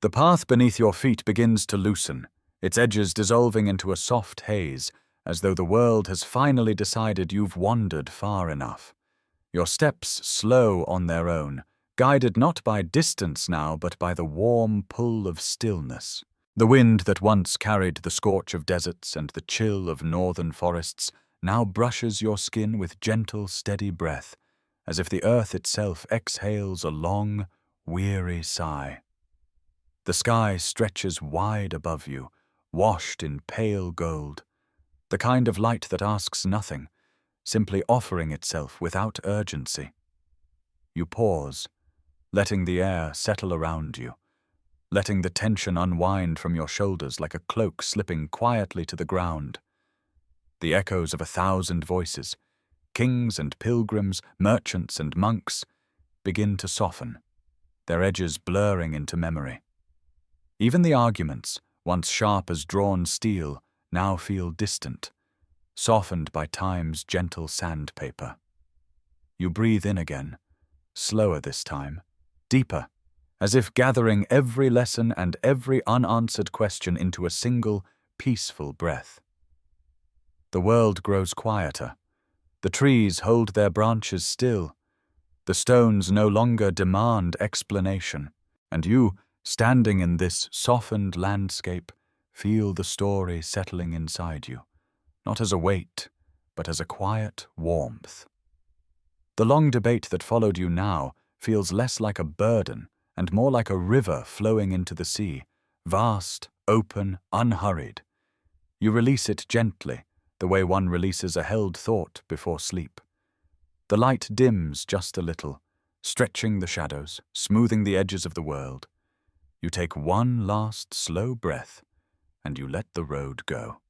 The path beneath your feet begins to loosen, its edges dissolving into a soft haze, as though the world has finally decided you've wandered far enough. Your steps slow on their own, guided not by distance now, but by the warm pull of stillness. The wind that once carried the scorch of deserts and the chill of northern forests now brushes your skin with gentle, steady breath, as if the earth itself exhales a long, weary sigh. The sky stretches wide above you, washed in pale gold, the kind of light that asks nothing, simply offering itself without urgency. You pause, letting the air settle around you, letting the tension unwind from your shoulders like a cloak slipping quietly to the ground. The echoes of 1,000 voices, kings and pilgrims, merchants and monks, begin to soften, their edges blurring into memory. Even the arguments, once sharp as drawn steel, now feel distant, softened by time's gentle sandpaper. You breathe in again, slower this time, deeper, as if gathering every lesson and every unanswered question into a single, peaceful breath. The world grows quieter. The trees hold their branches still. The stones no longer demand explanation, and you, standing in this softened landscape, feel the story settling inside you, not as a weight, but as a quiet warmth. The long debate that followed you now feels less like a burden and more like a river flowing into the sea, vast, open, unhurried. You release it gently, the way one releases a held thought before sleep. The light dims just a little, stretching the shadows, smoothing the edges of the world. You take one last slow breath, and you let the road go.